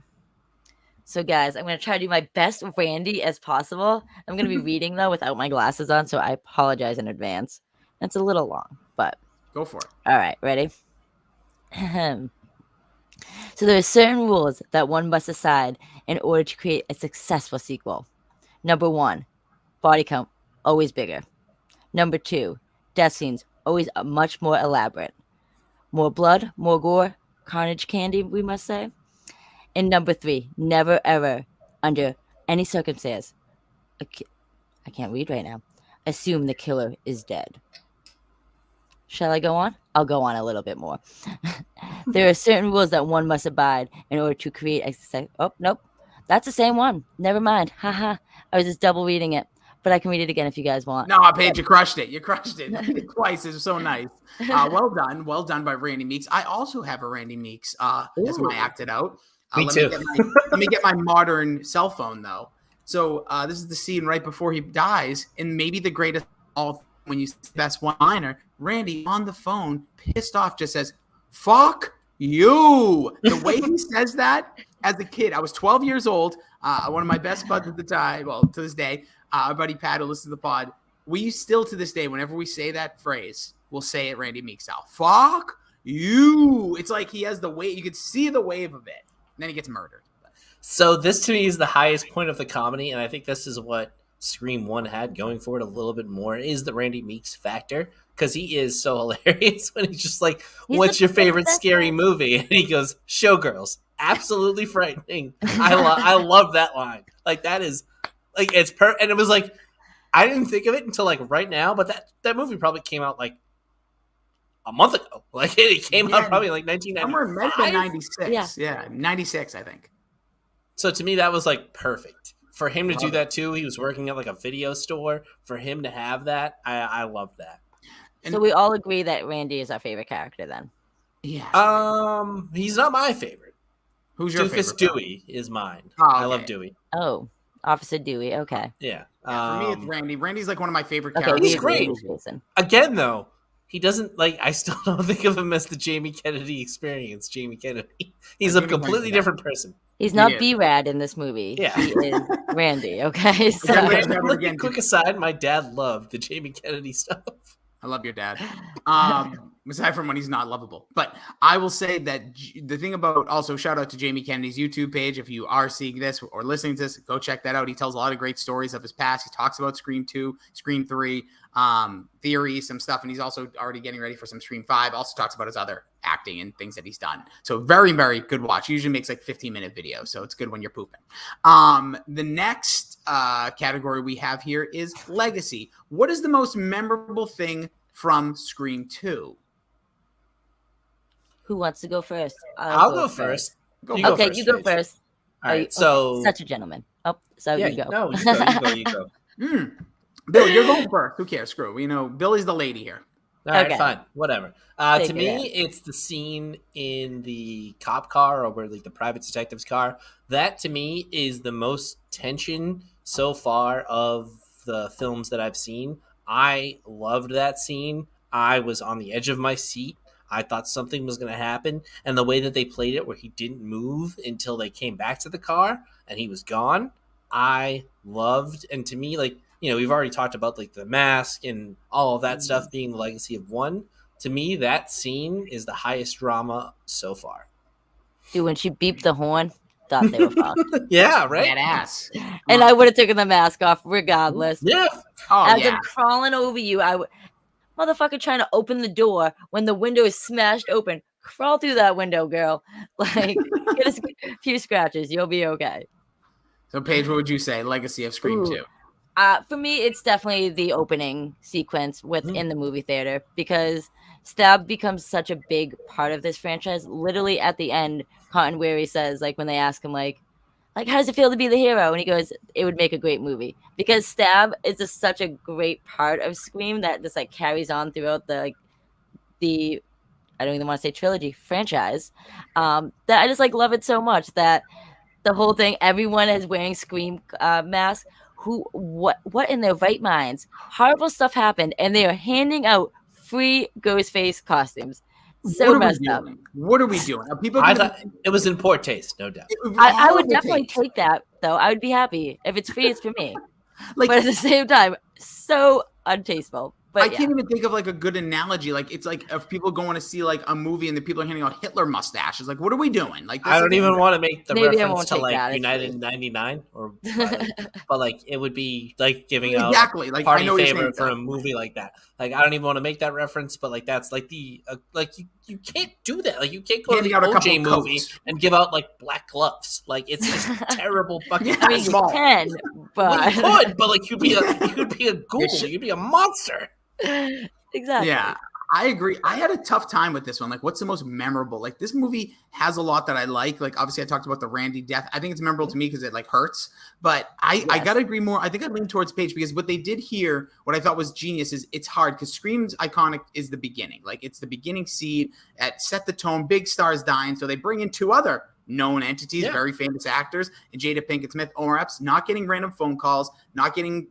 So, guys, I'm going to try to do my best Randy as possible. I'm going to be reading, though, without my glasses on, so I apologize in advance. It's a little long, but... Go for it. All right, ready? So there are certain rules that one must decide in order to create a successful sequel. Number 1, body count, always bigger. Number 2, death scenes, always much more elaborate. More blood, more gore, carnage candy, we must say. And number 3, never ever, under any circumstance, I can't read right now, assume the killer is dead. Shall I go on? I'll go on a little bit more. There are certain rules that one must abide in order to create a... Oh, nope. That's the same one. Never mind. Haha. I was just double reading it. But I can read it again if you guys want. No, Paige, you crushed it. You crushed it. You did it twice. It was so nice. Well done. Well done by Randy Meeks. I also have a Randy Meeks as my acted out. Me too. Let me get my modern cell phone, though. So this is the scene right before he dies, and maybe the greatest all when you see the best one-liner. Randy on the phone, pissed off, just says, "Fuck you." The way he says that as a kid, I was 12 years old. One of my best buds at the time, well, to this day, our buddy Pat, who listens to the pod, we still to this day, whenever we say that phrase, we'll say it Randy Meeks style. "Fuck you." It's like he has the wave. You could see the wave of it. And then he gets murdered. So this to me is the highest point of the comedy, and I think this is what Scream 1 had going for it a little bit more, is the Randy Meeks factor, because he is so hilarious when he's just like, "What's your favorite scary movie?" And he goes, "Showgirls." Absolutely frightening. I love that line. Like that is like it's and it was like I didn't think of it until like right now, but that movie probably came out like a month ago. Like it came out probably like 1995. Somewhere 96. Yeah, 96, I think. So to me, that was like perfect for him to do that too. He was working at like a video store. For him to have that, I love that. So we all agree that Randy is our favorite character then. Yeah. He's not my favorite. Who's your Doofus favorite? Dewey is mine. Oh, okay. I love Dewey. Oh, Officer Dewey. Okay. Yeah. For me, it's Randy. Randy's like one of my favorite Okay, characters. He's great. Again, though, he doesn't like. I still don't think of him as the Jamie Kennedy experience. Jamie Kennedy. He's a completely different person. He's not B-Rad in this movie. Yeah. He is Randy. Okay. So. Quick aside, my dad loved the Jamie Kennedy stuff. I love your dad. Aside from when he's not lovable. But I will say that the thing about, also shout out to Jamie Kennedy's YouTube page. If you are seeing this or listening to this, go check that out. He tells a lot of great stories of his past. He talks about Scream 2, Scream 3, theory, some stuff. And he's also already getting ready for some Scream 5. Also talks about his other acting and things that he's done. So very, very good watch. He usually makes like 15-minute videos. So it's good when you're pooping. The next category we have here is legacy. What is the most memorable thing from Scream 2? Who wants to go first? I'll go first. Go You go Okay, first, you go Paige. first. All Are right, you- so okay, such a gentleman. Oh, so yeah, you go. no, you go. Bill, you're going first. Who cares? Screw. Billy's the lady here. All right, Okay. fine, whatever. Take To it me, in. it's the scene in the cop car, or where like the private detective's car. That to me is the most tension so far of the films that I've seen. I loved that scene. I was on the edge of my seat. I thought something was going to happen, and the way that they played it, where he didn't move until they came back to the car and he was gone, I loved. And to me, like, we've already talked about like the mask and all of that stuff being the legacy of one. To me, that scene is the highest drama so far. Dude, when she beeped the horn, thought they were fucked. Yeah, right? Badass. And I would have taken the mask off regardless. Yeah. Oh, As yeah. I'm crawling over you, motherfucker trying to open the door when the window is smashed open. Crawl through that window, girl. Like, get a few scratches. You'll be okay. So, Paige, what would you say? Legacy of Scream Ooh. 2. For me, it's definitely the opening sequence within the movie theater, because Stab becomes such a big part of this franchise. Literally at the end, Cotton Weary says, like, when they ask him, like, how does it feel to be the hero? And he goes, it would make a great movie, because Stab is just such a great part of Scream that just like carries on throughout the I don't even want to say trilogy franchise. That I just like love it so much that the whole thing, everyone is wearing Scream masks. What in their right minds? Horrible stuff happened, and they are handing out free Ghostface costumes. So messed up. What are we doing? Are people I gonna- thought it was in poor taste, no doubt. I would horrible definitely taste. take that, though. I would be happy. If it's free, it's for me. Like, But at the same time, so untasteful. But I yeah. can't even think of like a good analogy. Like, it's like if people going to see like a movie and the people are handing out Hitler mustaches. Like, what are we doing? Like, this I don't is- even want to make the Maybe I reference won't to take like that, it's United free. 99 or but like it would be like giving out Exactly. Like, I party know what you're favor saying, for though. a movie like that. Like I don't even want to make that reference, but like that's like the like you can't do that. Like you can't go Handing to out the a couple OJ movie coats. and give out like black gloves. Like it's just terrible fucking. Yeah, I mean, you small. can, Well, but you could, but like you'd be a ghoul. should- You'd be a monster. exactly. Yeah, I agree. I had a tough time with this one. Like, what's the most memorable? Like, this movie has a lot that I like. Like, obviously, I talked about the Randy death. I think it's memorable to me because it like hurts. But I gotta agree more. I think I'd lean towards Paige because what they did here, what I thought was genius, is it's hard because Scream's iconic is the beginning. Like, it's the beginning seed at set the tone. Big stars dying, so they bring in two other known entities, Yeah. very famous actors, and Jada Pinkett Smith, Omar Epps, not getting random phone calls, not getting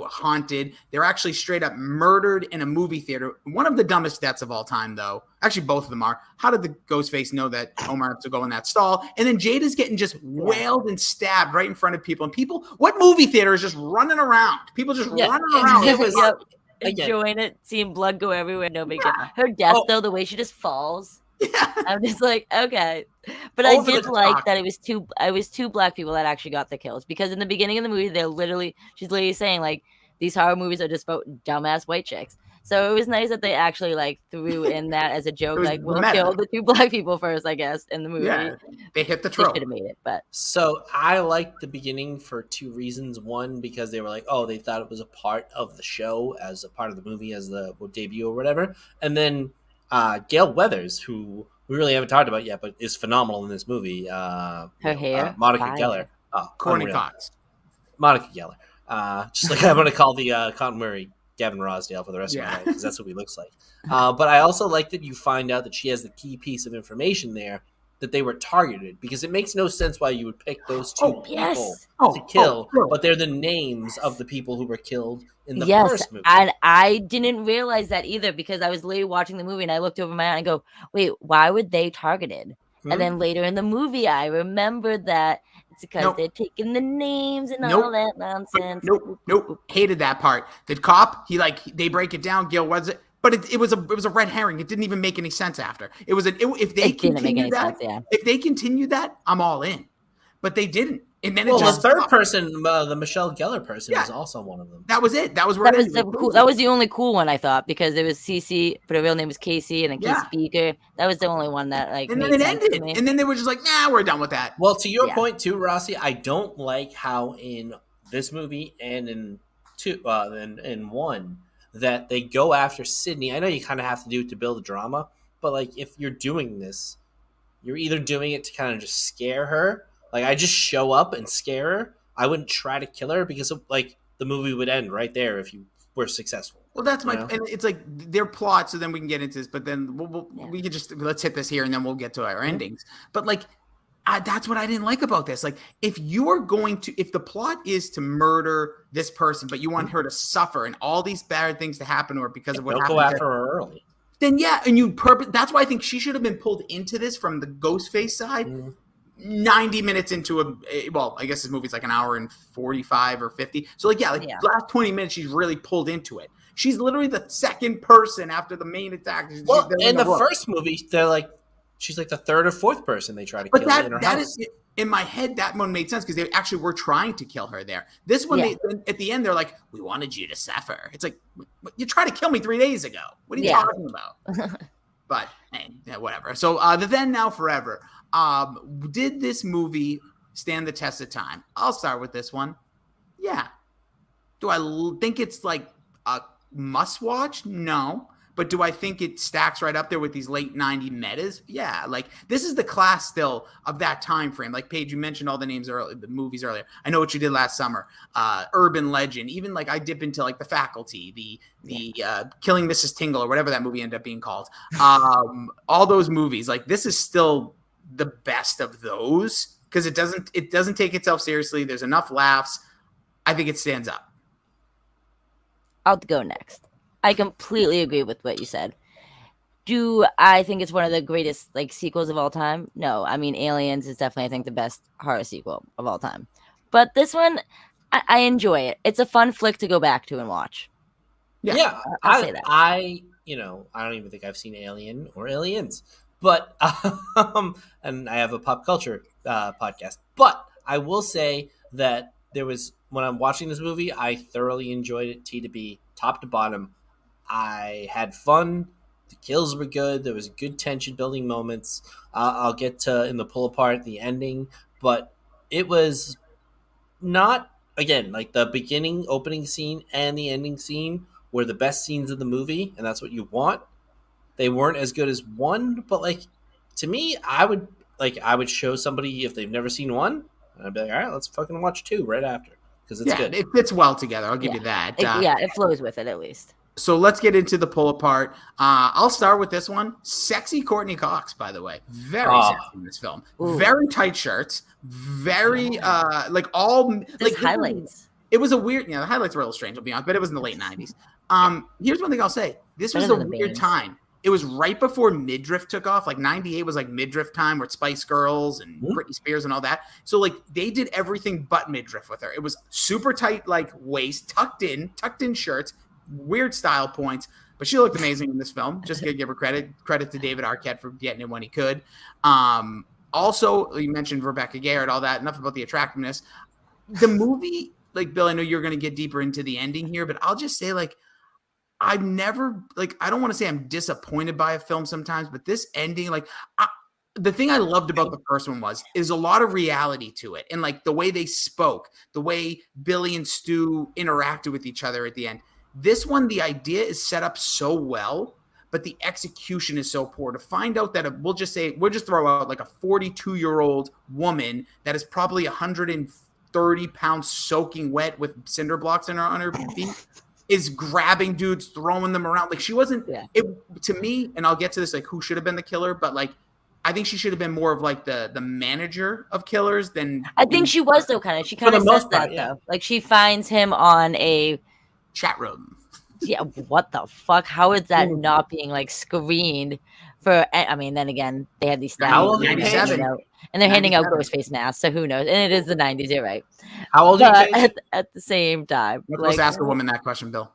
haunted. They're actually straight up murdered in a movie theater. One of the dumbest deaths of all time, though. Actually, both of them are. How did the Ghostface know that Omar Epps would go in that stall? And then Jada's getting just wailed and stabbed right in front of people. And people, what movie theater is just running around? People just Yeah, running and around. it was- Yep. Again. Enjoying it, seeing blood go everywhere, no big deal. Her death, though, the way she just falls, Yeah. I'm just like, okay. But I Over did the like top. that it was two black people that actually got the kills, because in the beginning of the movie, she's literally saying like these horror movies are just about dumbass white chicks. So it was nice that they actually like threw in that as a joke, was like we'll meta. kill the two black people first, I guess, in the movie. Yeah. They hit the They trope. should have made it, but So I liked the beginning for two reasons. One, because they were like, oh, they thought it was a part of the show, as a part of the movie, as the debut or whatever. And then Gail Weathers, who we really haven't talked about yet, but is phenomenal in this movie. Her hair, Monica fire. Geller. Oh, Courtney unreal. Cox. Monica Geller. Just like I'm going to call the Cotton Murray Gavin Rosdale for the rest of my Yeah. life, because that's what he looks like. But I also like that you find out that she has the key piece of information there, that they were targeted, because it makes no sense why you would pick those two people yes. to kill, sure. but they're the names of the people who were killed in the Yes, first movie. and I didn't realize that either, because I was literally watching the movie and I looked over my eye and go, wait, why were they targeted? Hmm? And then later in the movie, I remembered that it's because Nope. they're taking the names and Nope. all that But nonsense. nope. Hated that part. The cop, they break it down. Gil was it, but it was a red herring. It didn't even make any sense after. It was if they It didn't make any continued that. sense, yeah. If they continued that, I'm all in. But they didn't, and then Well, it the just third stopped. person, the Michelle Gellar person, Yeah. is also one of them. That was it. That was where That it was ended. the cool. That was the only cool one, I thought, because it was Cece, but her real name was Casey, and then Yeah. Casey Beaker. That was the only one that like And made then it sense ended. to me. And then they were just like, nah, we're done with that. Well, to your Yeah. point too, Rossi, I don't like how in this movie and in two, in one, that they go after Sydney. I know you kind of have to do it to build a drama, but like if you're doing this, you're either doing it to kind of just scare her. Like I just show up and scare her. I wouldn't try to kill her because like the movie would end right there if you were successful. Well, that's my, You know? and it's like their plot. So then we can get into this, but then we can just let's hit this here and then we'll get to our endings. But like, that's what I didn't like about this. Like, if you are going to, if the plot is to murder this person, but you want her to suffer and all these bad things to happen to her because of what Don't happened, go after her early. then yeah, and you that's why I think she should have been pulled into this from the Ghostface side. 90 minutes into well, I guess this movie's like an hour and 45 or 50. So like, last 20 minutes, she's really pulled into it. She's literally the second person after the main attack. Well, in the first movie, they're like, she's like the third or fourth person they try to kill in her house. In my head, that one made sense because they actually were trying to kill her there. This one, at the end, they're like, we wanted you to suffer. It's like, you tried to kill me 3 days ago. What are you talking about? But whatever. So the Then, Now, Forever. Did this movie stand the test of time? I'll start with this one. Yeah. Do I think it's like a must watch? No. But do I think it stacks right up there with these late 90 metas? Yeah. Like this is the class still of that time frame. Like Paige, you mentioned all the names earlier, the movies earlier. I Know What You Did Last Summer, Urban Legend, even like I dip into like The Faculty, the Killing Mrs. Tingle or whatever that movie ended up being called. All those movies, like this is still the best of those because it doesn't take itself seriously. There's enough laughs. I think it stands up. I'll go next. I completely agree with what you said. Do I think it's one of the greatest like sequels of all time? No. I mean, Aliens is definitely, I think, the best horror sequel of all time. But this one, I enjoy it. It's a fun flick to go back to and watch. Yeah, I'll say that. I don't even think I've seen Alien or Aliens, but and I have a pop culture podcast. But I will say that when I'm watching this movie, I thoroughly enjoyed it, T to B, top to bottom. I had fun. The kills were good. There was good tension building moments. I'll get to in the pull apart the ending, but it was not, again, like the beginning opening scene and the ending scene were the best scenes of the movie, and that's what you want. They weren't as good as one, but like to me, I would show somebody if they've never seen one, and I'd be like, all right, let's fucking watch two right after because it's good. It fits well together. I'll give you that. It flows with it at least. So let's get into the pull apart. I'll start with this one. Sexy Courtney Cox, by the way. Very sexy in this film. Ooh. Very tight shirts. Very, like all... There's highlights. It was a weird... the highlights were a little strange, I'll be honest, but it was in the late 90s. Here's one thing I'll say. This was a weird time. It was right before midriff took off. Like 98 was like midriff time with Spice Girls and Britney Spears and all that. So like they did everything but midriff with her. It was super tight, like waist, tucked in shirts, weird style points, but she looked amazing in this film. Just to give her credit to David Arquette for getting it when he could. Also, you mentioned Rebecca Garrett, all that. Enough about the attractiveness. The movie, like Bill, I know you're going to get deeper into the ending here, but I'll just say like I've never I don't want to say I'm disappointed by a film sometimes, but this ending, like the thing I loved about the first one is a lot of reality to it, and like the way they spoke, the way Billy and Stu interacted with each other at the end. This one, the idea is set up so well, but the execution is so poor. To find out that we'll just throw out like a 42-year-old woman that is probably 130 pounds soaking wet with cinder blocks on her feet is grabbing dudes, throwing them around. Like she wasn't to me, and I'll get to this, like who should have been the killer, but like I think she should have been more of like the manager of killers than I think she was though kind of. She kind of says that though. Like she finds him on a chat room. Yeah, what the fuck? How is that not being like screened for? I mean, then again, they had these stats, and they're handing out Ghostface masks, so who knows? And it is the 90s, you're right. How old are you? At the same time, you're supposed to ask a woman that question, Bill.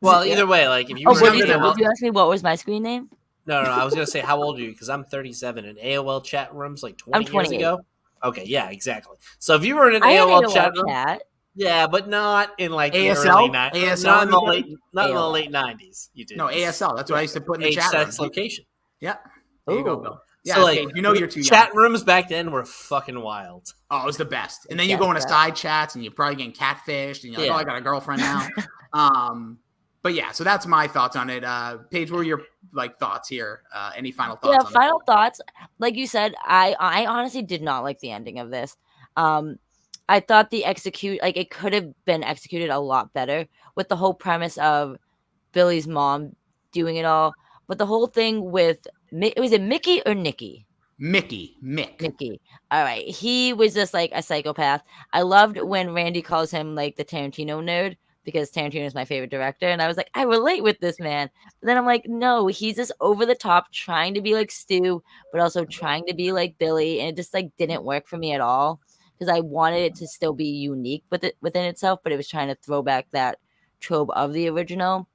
Well, either way, like if you would you ask me what was my screen name? No, I was gonna say how old are you? Because I'm 37, and AOL chat rooms like 20 years ago. Okay, yeah, exactly. So if you were in an AOL chat room. Yeah, but not in like ASL, not in the late 90s. You did. No, ASL. That's what I used to put in the chat room. Location. Yeah. There you go, Bill. Yeah, so like, you know you're too young. Chat rooms back then were fucking wild. Oh, it was the best. And then you go into side chats and you're probably getting catfished and you're like, oh, I got a girlfriend now. But yeah, so that's my thoughts on it. Paige, what were your thoughts here? Any final thoughts? Yeah, on final thoughts. Like you said, I honestly did not like the ending of this. I thought it could have been executed a lot better with the whole premise of Billy's mom doing it all. But the whole thing with was it Mickey or Nicky? Mick. Mickey. All right. He was just like a psychopath. I loved when Randy calls him like the Tarantino nerd because Tarantino is my favorite director. And I was like, I relate with this man. But then I'm like, no, he's just over the top trying to be like Stu, but also trying to be like Billy. And it just like didn't work for me at all because I wanted it to still be unique within itself, but it was trying to throw back that trope of the original.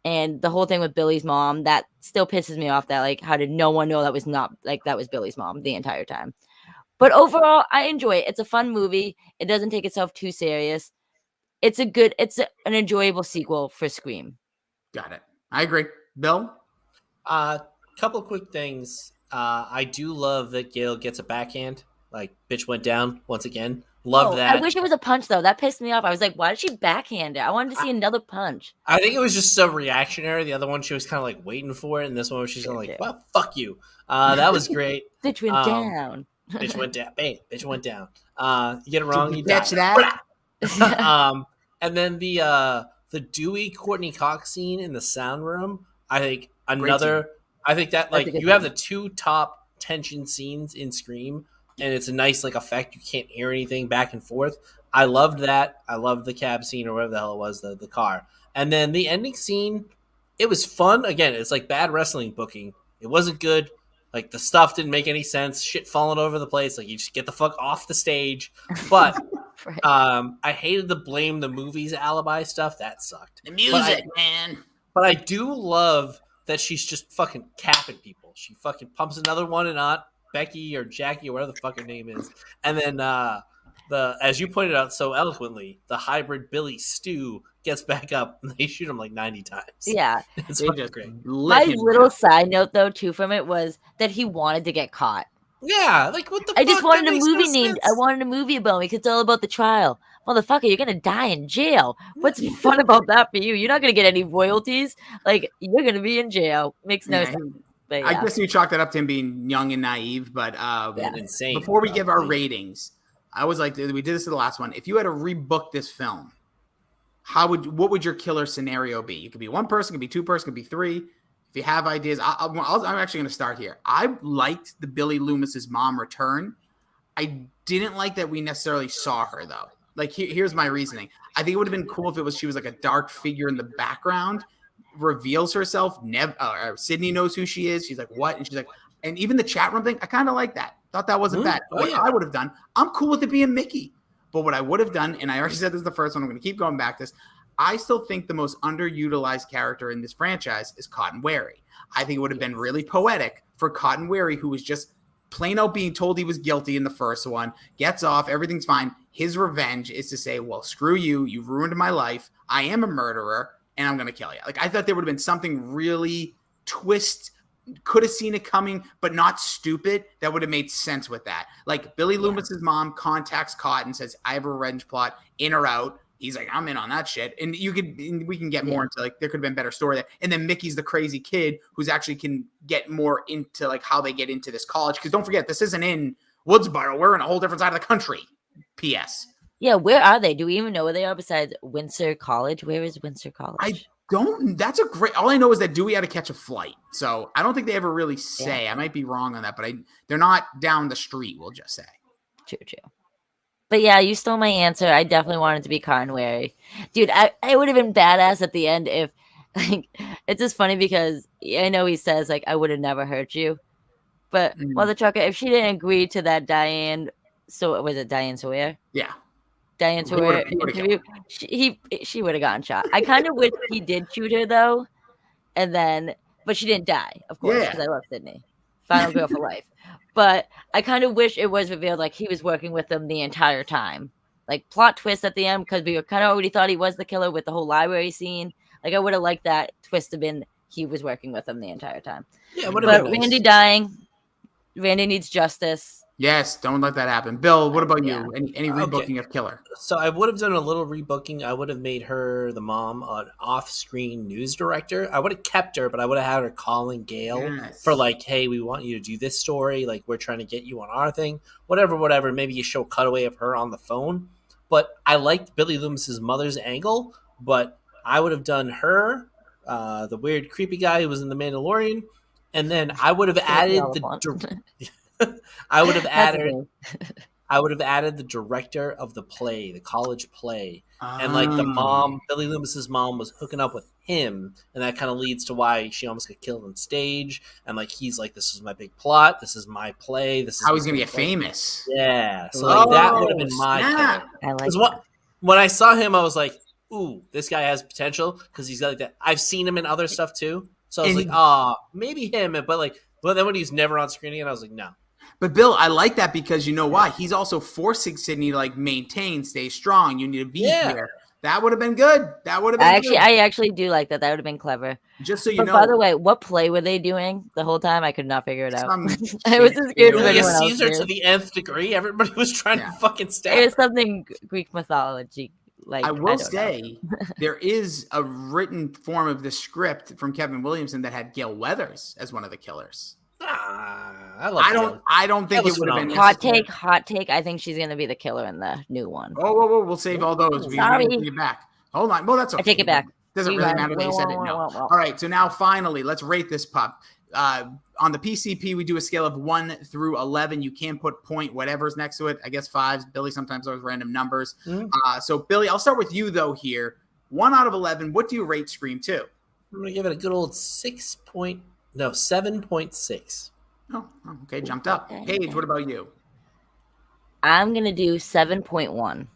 And the whole thing with Billy's mom, that still pisses me off. That like, how did no one know that was Billy's mom the entire time? But overall, I enjoy it. It's a fun movie. It doesn't take itself too serious. It's an enjoyable sequel for Scream. Got it. I agree. Bill? Couple quick things. I do love that Gail gets a backhand. Like, bitch went down once again. Love that. I wish it was a punch, though. That pissed me off. I was like, why did she backhand it? I wanted to see another punch. I think it was just so reactionary. The other one, she was kind of like waiting for it. And this one, she's going like, well, fuck you. That was great. Bitch went down. Bitch went down. Bang. Bitch went down. You get it wrong, you catch die. that? And then the Dewey Courtney Cox scene in the sound room. I think I think that like you have the two top tension scenes in Scream, and it's a nice like effect. You can't hear anything back and forth. I loved that. I loved the cab scene or whatever the hell it was, the car. And then the ending scene, it was fun. Again, it's like bad wrestling booking. It wasn't good. Like the stuff didn't make any sense. Shit falling over the place. Like you just get the fuck off the stage. But Right. I hated the blame the movies alibi stuff. That sucked. The music, man. But I do love that she's just fucking capping people. She fucking pumps another one and Aunt Becky or Jackie or whatever the fuck her name is. And then the as you pointed out so eloquently, the hybrid Billy Stu gets back up and they shoot him like 90 times. Yeah. It's They fucking just great. let My him little go. side note, though, too, from it was that he wanted to get caught. Yeah, like what the I fuck? just wanted That a makes movie no named. I sense. wanted a movie about me because it's all about the trial. Motherfucker, you're gonna die in jail. What's fun about that for you? You're not gonna get any royalties. Like you're gonna be in jail. Makes no Yeah, sense. But I yeah. guess you chalk that up to him being young and naive, but Insane. before we give our probably. ratings, I was like, we did this to the last one. If you had to rebook this film, what would your killer scenario be? It could be one person, it could be two person, it could be three. If you have ideas, I'm actually going to start here. I liked the Billy Loomis's mom return. I didn't like that we necessarily saw her though. Like here's my reasoning. I think it would have been cool if she was like a dark figure in the background, reveals herself. Sydney knows who she is. She's like, what? And she's like, and even the chat room thing, I kind of like that. Thought that wasn't bad. Oh, What yeah. I would have done, I'm cool with it being Mickey. But what I would have done, and I already said this is the first one, I'm going to keep going back to this. I still think the most underutilized character in this franchise is Cotton Wary. I think it would have been really poetic for Cotton Wary, who was just plain out being told he was guilty in the first one, gets off, everything's fine. His revenge is to say, well, screw you. You've ruined my life. I am a murderer, and I'm going to kill you. Like, I thought there would have been something really could have seen it coming, but not stupid. That would have made sense with that. Like, Billy Loomis's mom contacts Cotton, says, I have a revenge plot, in or out. He's like, I'm in on that shit. And we can get more into like, there could have been better story there. And then Mickey's the crazy kid who's actually can get more into like how they get into this college. Cause don't forget, this isn't in Woodsboro. We're in a whole different side of the country. P.S. Yeah, where are they? Do we even know where they are besides Windsor College? Where is Windsor College? All I know is that Dewey had to catch a flight. So I don't think they ever really say. I might be wrong on that, but they're not down the street, we'll just say. True. But yeah, you stole my answer. I definitely wanted to be Cotton Wary. Dude, I would have been badass at the end if, like, it's just funny because I know he says, like, I would have never hurt you. But, Mother Trucker, if she didn't agree to that Diane, so was it Diane Sawyer? Yeah. Diane He Sawyer would've interview, she would have gotten shot. I kind of wish he did shoot her, though. But she didn't die, of course, because I love Sydney. Final girl for life. But I kind of wish it was revealed like he was working with them the entire time. Like plot twist at the end because we kind of already thought he was the killer with the whole library scene. Like I would have liked that twist to been he was working with them the entire time. Yeah, But Randy dying, Randy needs justice. Yes, don't let that happen. Bill, what about Yeah. you? Any rebooking of Killer? So I would have done a little rebooking. I would have made her the mom an off-screen news director. I would have kept her, but I would have had her calling Gail Yes. for like, "Hey, we want you to do this story. Like, we're trying to get you on our thing. Whatever. Maybe you show a cutaway of her on the phone." But I liked Billy Loomis's mother's angle. But I would have done her, the weird, creepy guy who was in The Mandalorian, and then I would have added I would have That's added okay. I would have added the director of the play, the college play, and like the mom, Billy Loomis's mom, was hooking up with him, and that kind of leads to why she almost got killed on stage. And like he's like, "This is my big plot. This is my play. This is How he's my gonna get play." famous. Yeah, so like that would have been my snap. killer. I like 'Cause that. when I saw him, I was like, "Ooh, this guy has potential," because he's got like that. I've seen him in other stuff too, so I was And- like, "Ah, maybe him." But like, well, then when he's never on screen again, I was like, "No." But Bill, I like that because you know why? He's also forcing Sydney to like maintain, stay strong. You need to be Yeah. here. That would have been good. That would have been good. I actually do like that. That would have been clever. Just so you But know. by the way, what play were they doing the whole time? I could not figure it out. Some I was just curious if Julius anyone else Caesar knew. to the nth degree. Everybody was trying Yeah. to fucking stab. It was her. something Greek mythology. Like I will don't know. say there is a written form of the script from Kevin Williamson that had Gail Weathers as one of the killers. I love I don't think That was it would have been phenomenal. Hot take. I think she's gonna be the killer in the new one. Oh, whoa, we'll save all those. We Sorry. take it back. Hold on. Well, that's okay. I take it back. Doesn't really matter that you said it. No. All right. So now finally, let's rate this pup. On the PCP, we do a scale of 1 through 11. You can put point whatever's next to it. I guess 5s. Billy sometimes throws random numbers. So Billy, I'll start with you though here. 1 out of 11. What do you rate Scream 2? I'm gonna give it a good old 7.6. Oh, okay. Jumped up. Paige, what about you? I'm gonna do 7.1.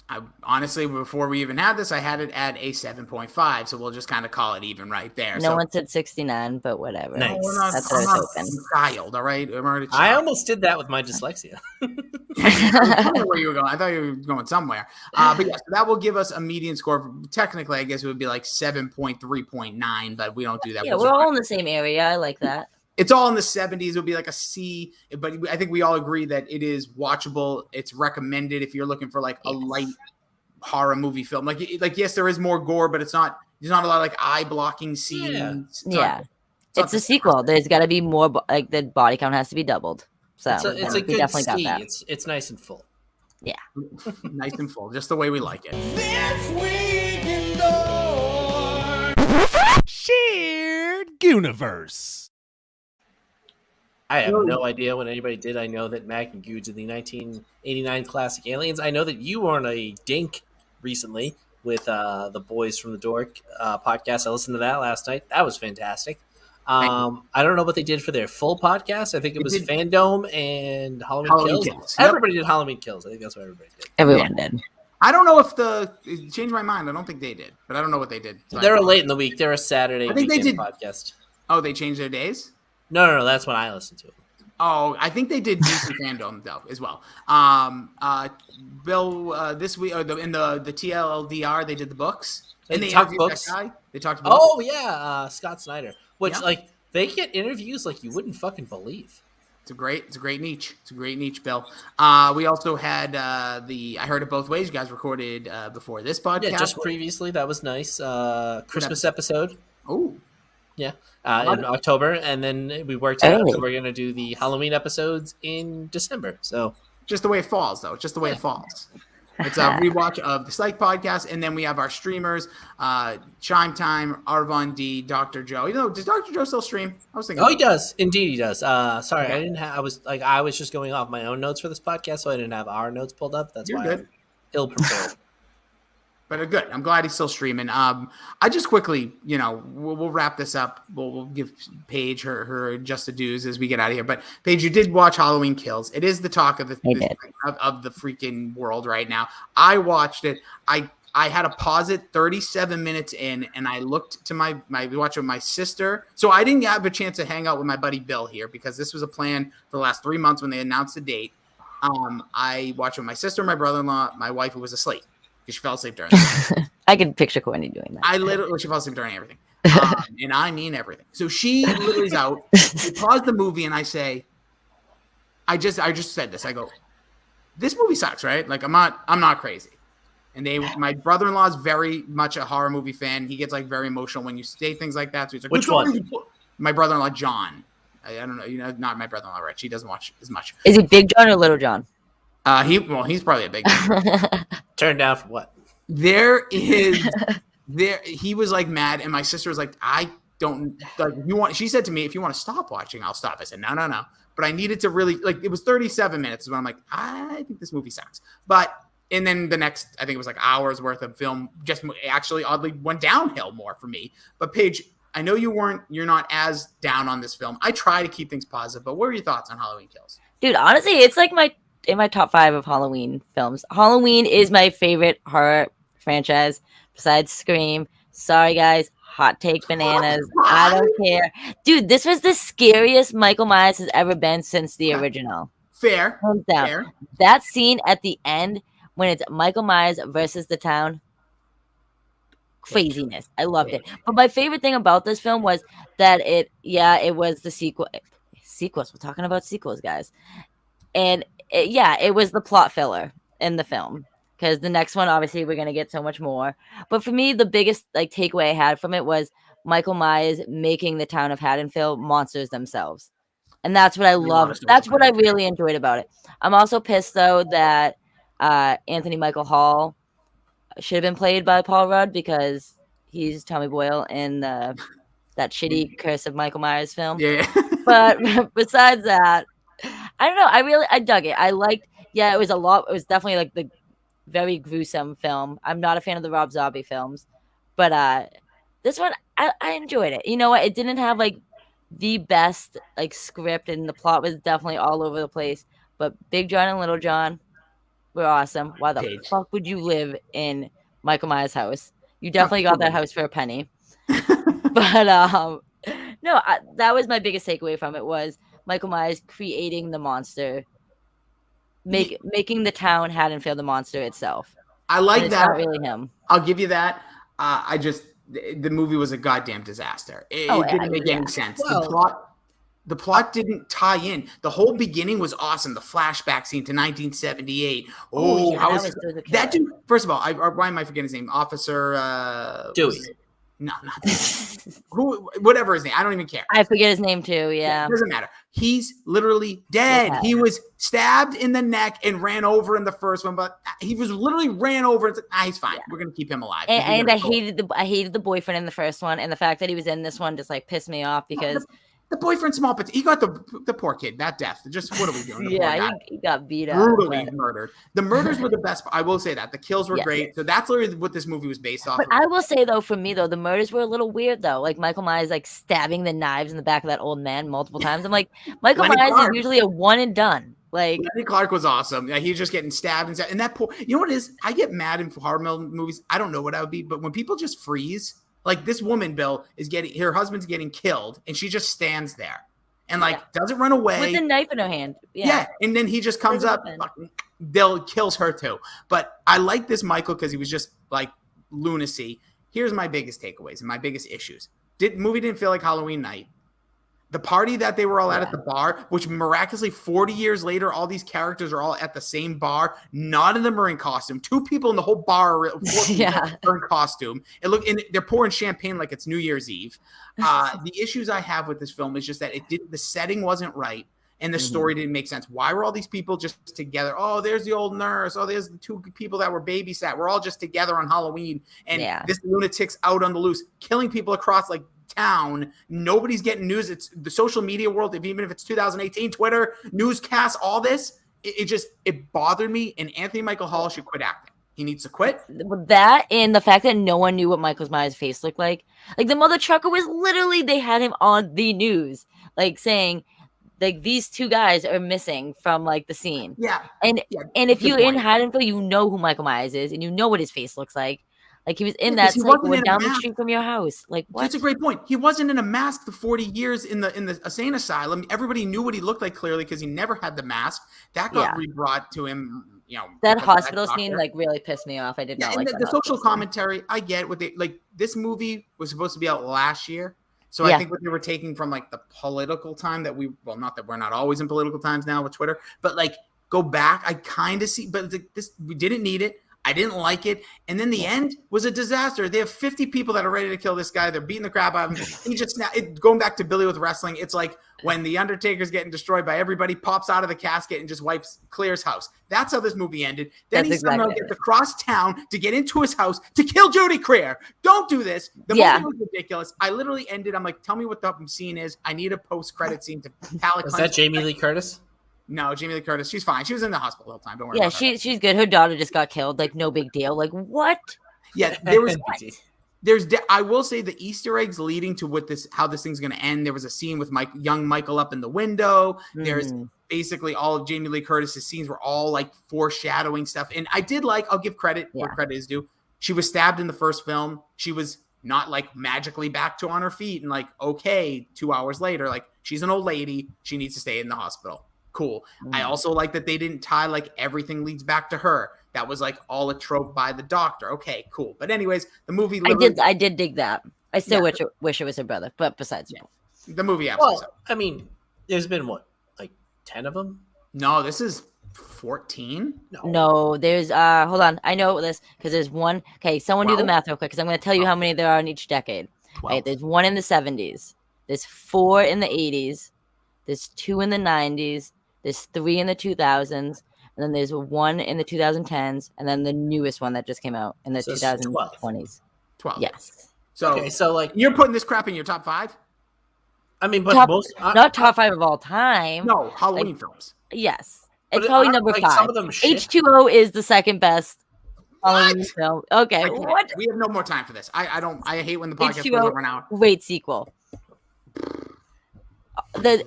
I honestly, before we even had this, I had it at a 7.5. So we'll just kind of call it even right there. No so, one said 69, but whatever. Nice. we're not, That's what I I'm was not hoping. a child, all right? I'm already a I child. almost did that with my dyslexia. I don't know where you were going. I thought you were going somewhere. But yeah, so that will give us a median score. Technically, I guess it would be like 7.3.9, but we don't do that. Yeah, we're all in the same area. I like that. It's all in the 70s. It would be like a C, but I think we all agree that it is watchable. It's recommended if you're looking for like a light horror movie film. Like yes, there is more gore, but there's not a lot of like eye blocking scenes. Yeah. It's a sequel. There's got to be more. Like the body count has to be doubled. So It's a we good definitely got C. that. It's nice and full. Nice and full, just the way we like it. Shared universe. I have no idea what anybody did. I know that Mac and Goo did the 1989 classic Aliens. I know that you were on a dink recently with the Boys from the Dork podcast. I listened to that last night. That was fantastic. I don't know what they did for their full podcast. I think it was did- Fandom and Halloween Halloween Kills. Kills, yep. Everybody did Halloween Kills. I think that's what everybody did. Everyone did. I don't know if it changed my mind. I don't think they did, but I don't know what they did. So They're late in the week. They're a Saturday I think they weekend did- podcast. Oh, they changed their days? No. That's what I listened to. Oh, I think they did DC Fandom though as well. Bill, this week or in the TLDR, they did the books. They And they talked interviewed books? that guy. They talked books. Oh yeah, Scott Snyder. Which Yeah. like they get interviews like you wouldn't fucking believe. It's a great niche. It's a great niche, Bill. We also had I heard it both ways. You guys recorded before this podcast. Yeah, just previously that was nice. Christmas episode. Oh, Yeah, Love in it. October, and then we worked out. Early. So we're gonna do the Halloween episodes in December. So just the way it falls, though. Just the way it falls. It's a rewatch of the Psych podcast, and then we have our streamers: Chime Time, Arvon D, Dr. Joe. You know, does Dr. Joe still stream? I was thinking. he does. Indeed, he does. Sorry, I didn't have. I was just going off my own notes for this podcast, so I didn't have our notes pulled up. That's You're why good. I'm ill prepared. But good. I'm glad he's still streaming. I just quickly, we'll wrap this up. We'll give Paige her just the dues as we get out of here. But Paige, you did watch Halloween Kills. It is the talk of the freaking world right now. I watched it. I had to pause it 37 minutes in, and I looked to my watch with my sister. So I didn't have a chance to hang out with my buddy Bill here because this was a plan for the last 3 months when they announced the date. I watched with my sister, my brother-in-law, my wife who was asleep. She fell asleep during it. I could picture Courtney doing that. She fell asleep during everything. And I mean everything. So she literally is out. We pause the movie and I say, I just said this. I go, this movie sucks, right? Like I'm not crazy. And my brother-in-law is very much a horror movie fan. He gets like very emotional when you say things like that. So he's like, Which one? My brother-in-law John. I don't know, not my brother-in-law Rich. He doesn't watch as much. Is he Big John or Little John? He's probably a big guy. Turned down for what? He was like mad, and my sister was like, I don't like she said to me, if you want to stop watching, I'll stop. I said, no. But I needed to really like, it was 37 minutes when I'm like, I think this movie sucks. And then the next, I think it was like hours worth of film just actually oddly went downhill more for me. But Paige, I know you're not as down on this film. I try to keep things positive, but what are your thoughts on Halloween Kills? Dude, honestly, it's like in my top 5 of Halloween films. Halloween is my favorite horror franchise besides Scream. Sorry, guys. Hot take bananas. I don't care. Dude, this was the scariest Michael Myers has ever been since the original. Fair. Hands down. Fair. That scene at the end when it's Michael Myers versus the town. Craziness. I loved it. But my favorite thing about this film was that it was the sequel. Sequels. We're talking about sequels, guys. And it was the plot filler in the film. Because the next one, obviously, we're going to get so much more. But for me, the biggest like takeaway I had from it was Michael Myers making the town of Haddonfield monsters themselves. And that's what I loved. That's what I really enjoyed about it. I'm also pissed, though, that Anthony Michael Hall should have been played by Paul Rudd because he's Tommy Boyle in that shitty Curse of Michael Myers film. Yeah. But besides that, I don't know. I dug it. I liked, it was a lot. It was definitely like the very gruesome film. I'm not a fan of the Rob Zombie films, but this one, I enjoyed it. You know what? It didn't have like the best like script, and the plot was definitely all over the place. But Big John and Little John were awesome. Why the Paige. fuck would you live in Michael Myers' house? You definitely got that house for a penny. But no, that was my biggest takeaway from it was Michael Myers creating the monster, making the town Haddonfield the monster itself. I like it's that. Not really him. I'll give you that. The movie was a goddamn disaster. It didn't make any sense. Well, the plot didn't tie in. The whole beginning was awesome. The flashback scene to 1978. That dude. First of all, why am I forgetting his name? Officer Dewey. No, not whatever his name. I don't even care. I forget his name too. Yeah. It doesn't matter. He's literally dead. Yeah. He was stabbed in the neck and ran over in the first one, but he was literally ran over and said, he's fine. Yeah. We're gonna keep him alive. And I hated the boyfriend in the first one, and the fact that he was in this one just like pissed me off because the boyfriend small but he got the poor kid, that death. Just what are we doing? He got beat up. Brutally murdered. The murders were the best. I will say that. The kills were great. So that's literally what this movie was based off but of. I will say though, for me though, the murders were a little weird though. Like Michael Myers like stabbing the knives in the back of that old man multiple times. I'm like, Michael Myers is usually a one and done. Like Lenny Clark was awesome. Yeah, he was just getting stabbed and that poor. You know what it is? I get mad in horror movies. I don't know what I would be, but when people just freeze, like this woman, Bill, her husband's getting killed, and she just stands there. And doesn't run away with a knife in her hand. Yeah. And then he just comes up, kills her too. But I like this Michael because he was just like lunacy. Here's my biggest takeaways and my biggest issues. Movie didn't feel like Halloween night. The party that they were all at the bar, which miraculously 40 years later, all these characters are all at the same bar, not in the Marine costume. 2 people in the whole bar are in costume. And they're pouring champagne like it's New Year's Eve. The issues I have with this film is just that the setting wasn't right and the story didn't make sense. Why were all these people just together? Oh, there's the old nurse. Oh, there's the 2 people that were babysat. We're all just together on Halloween. And this lunatic's out on the loose, killing people across town. Nobody's getting news. It's the social media world. Even if it's 2018, Twitter, newscasts, all this, it bothered me. And Anthony Michael Hall should quit acting. He needs to quit. That and the fact that no one knew what Michael Myers' face looked like. Like the mother trucker was literally, they had him on the news, like saying, like these 2 guys are missing from like the scene. Yeah. And if you're in Haddonfield, you know who Michael Myers is, and you know what his face looks like. Like he was in that psycho down the street from your house. Like what? That's a great point. He wasn't in a mask the 40 years in the insane asylum. Everybody knew what he looked like clearly because he never had the mask. That got rebrought to him. You know, that hospital scene like really pissed me off. I did not like the social commentary. I get what they like. This movie was supposed to be out last year. So I Yeah. think what they were taking from like the political time that not that we're not always in political times now with Twitter, but like go back. I kind of see, but this we didn't need it. I didn't like it. And then the end was a disaster. They have 50 people that are ready to kill this guy. They're beating the crap out of him. He just going back to Billy with wrestling. It's like when the Undertaker's getting destroyed by everybody, pops out of the casket and just clears house. That's how this movie ended. Then he somehow gets across town to get into his house to kill Judy Greer. Don't do this. The movie was ridiculous. I literally ended. I'm like, tell me what the scene is. I need a post-credit scene to palate. Was that Jamie Lee Curtis? No, Jamie Lee Curtis. She's fine. She was in the hospital the whole time. Don't worry. Yeah, about her. she's good. Her daughter just got killed. Like, no big deal. Like, what? Yeah, there was. I will say the Easter eggs leading to how this thing's going to end. There was a scene with young Michael up in the window. There's basically all of Jamie Lee Curtis's scenes were all like foreshadowing stuff. And I did I'll give credit where credit is due. She was stabbed in the first film. She was not like magically back on her feet and like, okay, 2 hours later, like she's an old lady. She needs to stay in the hospital. Cool. I also like that they didn't tie like everything leads back to her. That was like all a trope by the doctor. Okay, cool. But anyways, the movie. I did dig that. I still wish it was her brother. But besides, the movie. Well, I mean, there's been what, like 10 of them? No, this is 14. No, there's hold on. I know this because there's one. Okay, someone do the math real quick because I'm going to tell you how many there are in each decade. 12. Right, there's one in the 70s. There's 4 in the 80s. There's 2 in the 90s. There's 3 in the 2000s, and then there's 1 in the 2010s, and then the newest one that just came out in the 2020s. 12. Yes. So like you're putting this crap in your top 5? I mean, but not top 5 of all time. No, Halloween films. Yes, it's probably number 5. Some of them H2O is the second best Halloween film. Okay, what? We have no more time for this. I hate when the podcast H2O, goes over an hour. Great sequel.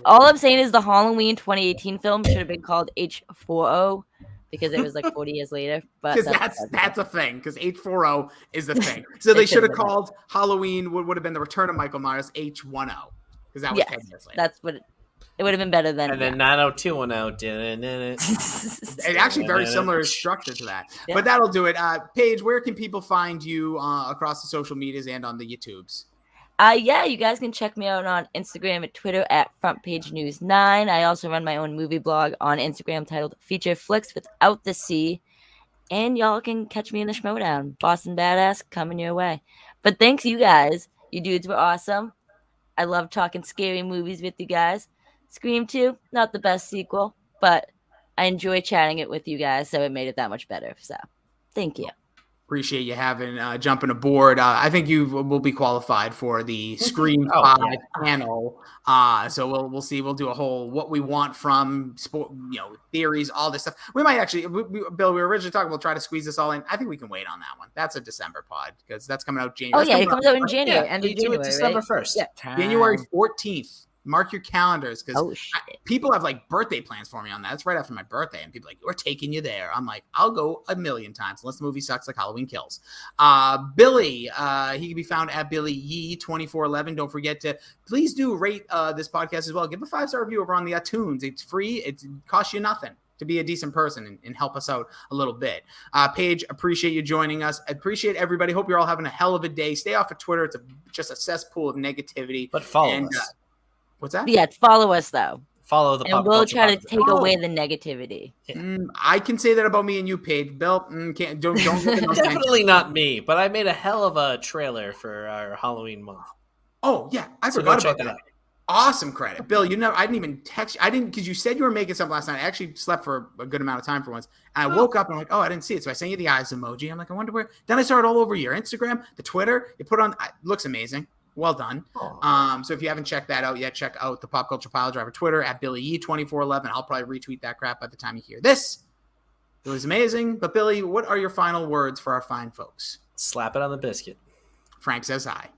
All I'm saying is the Halloween 2018 film should have been called H40 because it was like 40 years later. But that's a thing because H40 is the thing. So they should have called Halloween would have been the Return of Michael Myers H10 because that was 10 years later. That's what it would have been better than. And then 90210. It's actually very similar structure to that. Yeah. But that'll do it. Paige, where can people find you across the social medias and on the YouTubes? You guys can check me out on Instagram and Twitter at FrontPageNews9. I also run my own movie blog on Instagram titled Feature Flix Without the C. And y'all can catch me in the SchmoeDown. Boston Badass coming your way. But thanks, you guys. You dudes were awesome. I love talking scary movies with you guys. Scream 2, not the best sequel, but I enjoy chatting it with you guys, so it made it that much better. So, thank you. Appreciate you jumping aboard. I think you will be qualified for the Scream 5 panel. So we'll see. We'll do a whole what we want from sport, theories, all this stuff. We might actually, Bill. We were originally talking. We'll try to squeeze this all in. I think we can wait on that one. That's a December pod because that's coming out January. Oh yeah, it comes out in January. End of January, December 1st. Yeah. January 14th. Mark your calendars because shit. People have like birthday plans for me on that. It's right after my birthday, and people are like, we're taking you there. I'm like, I'll go a million times unless the movie sucks like Halloween Kills. Billy, he can be found at Billy Yee 2411. Don't forget to please do rate this podcast as well. Give a 5-star review over on the iTunes. It's free. It costs you nothing to be a decent person and help us out a little bit. Paige, appreciate you joining us. Appreciate everybody. Hope you're all having a hell of a day. Stay off of Twitter. It's just a cesspool of negativity. But follow us. What's that? Yeah, follow us though. Follow the and we'll try to take away the negativity. I can say that about me and you, Paige. Bill, can't don't definitely not me, but I made a hell of a trailer for our Halloween month. Oh yeah, I forgot about that. Awesome credit, Bill. I didn't even text. I didn't because you said you were making something last night. I actually slept for a good amount of time for once, and I woke up and I'm like, oh, I didn't see it. So I sent you the eyes emoji. I'm like, I wonder where. Then I saw it all over your Instagram, the Twitter. You put on. It looks amazing. Well done. So if you haven't checked that out yet, check out the Pop Culture Piledriver Twitter at Billy Yee 2411. I'll probably retweet that crap by the time you hear this. It was amazing. But Billy, what are your final words for our fine folks? Slap it on the biscuit. Frank says hi.